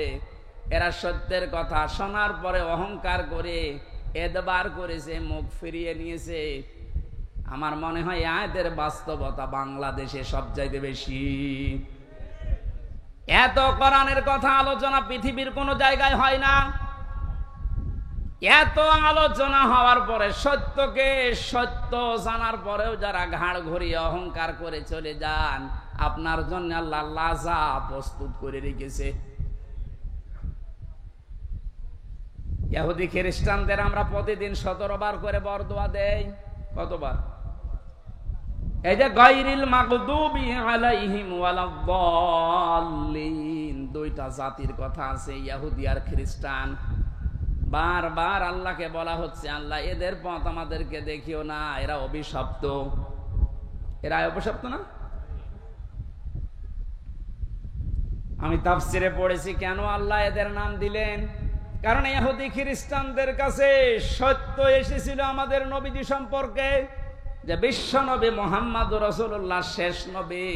এরা সত্যের কথা শোনার পরে অহংকার করে এদবার করেছে, মুখ ফিরিয়ে নিয়েছে। আমার মনে হয় আয়াতের বাস্তবতা বাংলাদেশে সবচাইতে বেশি। এত কোরআনের কথা আলোচনা পৃথিবীর কোন জায়গায় হয় না। এত আলোচনা হওয়ার পরে, সত্যকে সত্য জানার পরেও যারা ঘাড় ঘুরিয়ে অহংকার করে চলে যান, আপনার জন্য আল্লাহ লাজা প্রস্তুত করে রেখেছে। ইহুদি খ্রিস্টানদের আমরা প্রতিদিন 17 বার করে বরদোয়া দেই। কতবার? এই যে গায়রিল মাগদুবি আলাইহিম ওয়ালাদ-দাল্লিন, 2টা জাতির কথা আছে, ইহুদি আর খ্রিস্টান। বারবার আল্লাহকে বলা হচ্ছে, আল্লাহ এদের পথ আমাদেরকে দেখিও না, এরা অভিশপ্ত। এরা অভিশপ্ত না? আমি তাফসিরে পড়েছি কেন আল্লাহ এদের নাম দিলেন। কারণ ইহুদি খ্রিস্টানদের কাছে সত্য এসেছিল আমাদের নবীজি সম্পর্কে, যে বিশ্ব নবী মুহাম্মদ রাসূলুল্লাহ শেষ নবী,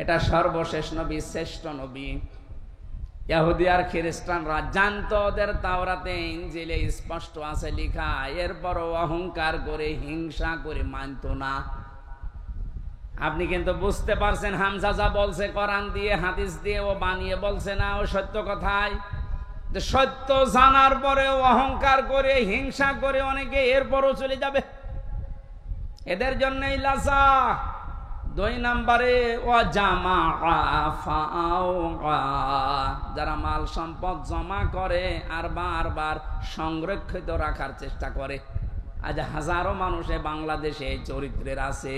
এটা সর্বশেষ নবী, শ্রেষ্ঠ নবী। ইহুদি আর খ্রিস্টানরা জানতো ওদের তাওরাতে ইনজিলে স্পষ্ট আছে লেখা, এরপরও অহংকার করে হিংসা করে মানত না। আপনি কিন্তু বুঝতে পারছেন হামজা যা বলছে কোরআন দিয়ে হাদিস দিয়ে, ও বানিয়ে বলছে না, ও সত্য কথাই। সত্য জানার পরেও অহংকার করে হিংসা করে অনেকে এরপরও চলে যাবে, এদের জন্যই লাজা। 2 নম্বরে যারা মাল সম্পদ জমা করে আর বারবার সংরক্ষিত রাখার চেষ্টা করে। আজ হাজারো মানুষে বাংলাদেশে চরিত্রের আছে,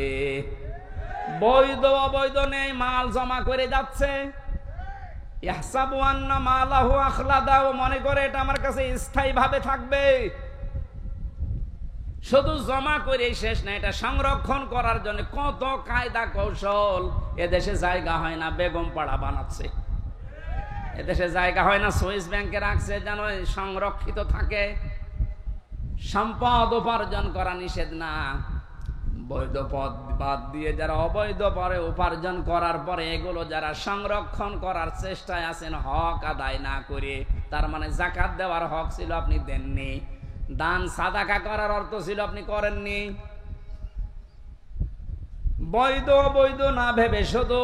বৈধ অবৈধ নেই, মাল জমা করে যাচ্ছে। ইহসাবু আন্না মালাহু আখলাদা, ও মনে করে এটা আমার কাছে স্থায়ী ভাবে থাকবে। শুধু জমা করে শেষ না, এটা সংরক্ষণ করার জন্য কত কায়দা কৌশল। এদেশে জায়গা হয় না, বেগম পাড়া বানাচ্ছে। এদেশে জায়গা হয় না, সুইস ব্যাংকে রাখছে যেন সংরক্ষিত থাকে। সম্পদ উপার্জন করা নিষেধ না, বৈধ পদ বাদ দিয়ে যারা অবৈধ পরে উপার্জন করার পরে এগুলো যারা সংরক্ষণ করার চেষ্টায় আছেন হক আদায় না করে, তার মানে যাকাত দেওয়ার হক ছিল আপনি দেননি, দান সাদাকা করার অর্থ ছিল আপনি করেননি। বৈধ অবৈধ না ভেবে শুধু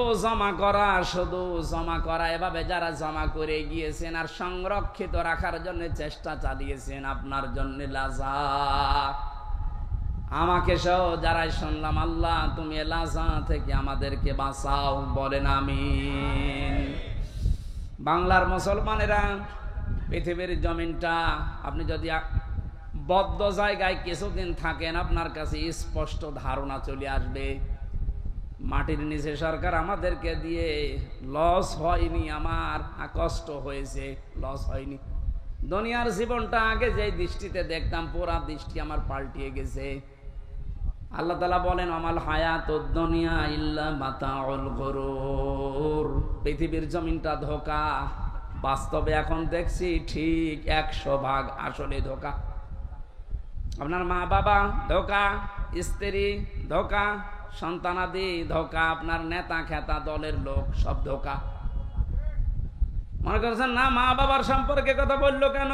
জমা করা, এভাবে যারা জমা করে গিয়েছেন আর সংরক্ষিত রাখার জন্য চেষ্টা চালিয়েছেন, আপনার জন্য লাজা। আমাকে সহ যারাই শুনলাম, আল্লাহ তুমি লাজা থেকে আমাদেরকে বাঁচাও, বলেন আমিন। বাংলার মুসলমানেরা, পৃথিবীর জমিনটা আপনি যদি বদ্ধ জায়গায় কিছুদিন থাকেন, আপনার কাছে স্পষ্ট ধারণা চলে আসবে মাটির নিচে সরকার আমাদেরকে দিয়ে লস হয়নি, আমার কষ্ট হয়েছে, লস হয়নি। দুনিয়ার জীবনটা আগে যে দৃষ্টিতে দেখতাম, পুরা দৃষ্টি আমার পাল্টিয়ে গেছে। আল্লাহ তাআলা বলেন, আমাল হায়াতুদ দুনিয়া ইল্লা মাতাউল গুরুর। পৃথিবীর জমিনটা ধোঁকা, বাস্তবে এখন দেখছি ঠিক 100% আসলে ধোঁকা। আপনার মা বাবা ধোঁকা, স্ত্রী ধোঁকা, সন্তানাদি ধোঁকা, আপনার নেতা খেতা দলের লোক সব ধোঁকা। মনে করছেন না মা বাবার সম্পর্কে কথা বললো কেন?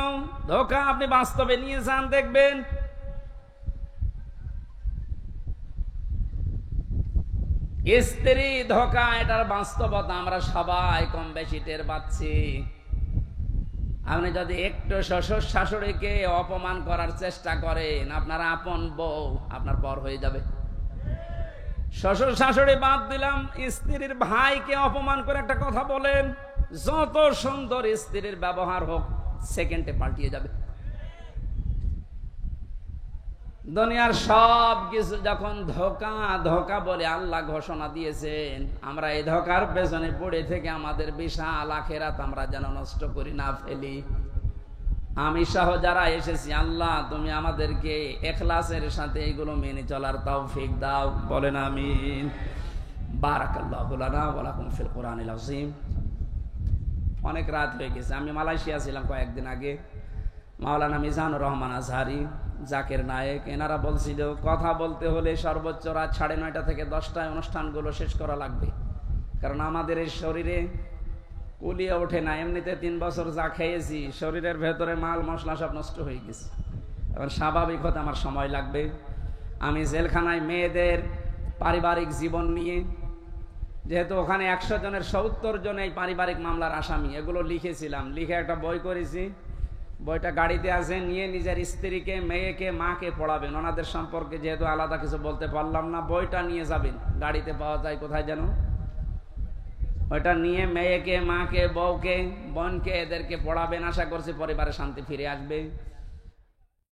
ধোঁকা। আপনি বাস্তবে নিয়ে যান, দেখবেন। স্ত্রী ধোঁকা, এটার বাস্তবতা আমরা সবাই কম বেশি টের পাচ্ছি। আপনি যদি একটু শ্বশুর শাশুড়িকে অপমান করার চেষ্টা করেন, আপনার আপন বউ আপনার পর হয়ে যাবে। শ্বশুর শাশুড়ি বাদ দিলাম, স্ত্রীর ভাইকে অপমান করে একটা কথা বলেন, যত সুন্দর স্ত্রীর ব্যবহার হোক, সেকেন্ডে পাল্টিয়ে যাবে। দুনিয়ার সব কিছু যখন ধোঁকা ধোঁকা বলে আল্লাহ ঘোষণা দিয়েছেন, আমরা এই ধোঁকার পেছনে পড়ে থেকে আমাদের বিশাল আখিরাত আমরা যেন নষ্ট করি না ফেলি। আমি সহ যারা এসেছি, আল্লাহ তুমি আমাদেরকে ইখলাসের সাথে এগুলো মেনে চলার তৌফিক দাও, বলেন আমিন। বারাকাল্লাহু লানা ওয়া লাকুম ফিল কুরআনিল আযীম। অনেক রাত হয়ে গেছে। আমি মালয়েশিয়া ছিলাম কয়েকদিন আগে। মাওলানা মিজানুর রহমান আজহারি, জাকির নায়েক, এনারা বলছিল কথা বলতে হলে সর্বোচ্চ রাত 9:30 থেকে 10টায় অনুষ্ঠানগুলো শেষ করা লাগবে, কারণ আমাদের এই শরীরে কুলিয়ে ওঠে না। এমনিতে 3 বছর যা খেয়েছি, শরীরের ভেতরে মাল মশলা সব নষ্ট হয়ে গেছে। এখন স্বাভাবিক হতে আমার সময় লাগবে। আমি জেলখানায় মেয়েদের পারিবারিক জীবন নিয়ে, যেহেতু ওখানে 100 জনের 70 জন এই পারিবারিক মামলার আসামি, এগুলো লিখেছিলাম, লিখে একটা বই করেছি। বইটা গাড়িতে আছে, নিয়ে নিজের স্ত্রীকে, মেয়েকে, মাকে পড়াবেন। ওনাদের সম্পর্কে যেহেতু আলাদা কিছু বলতে পারলাম না, বইটা নিয়ে যাবেন। গাড়িতে পাওয়া যায় কোথায় যেন, ওইটা নিয়ে মেয়েকে, মাকে, বউকে, বোনকে, এদেরকে পড়াবেন। আশা করছি পরিবারে শান্তি ফিরে আসবে।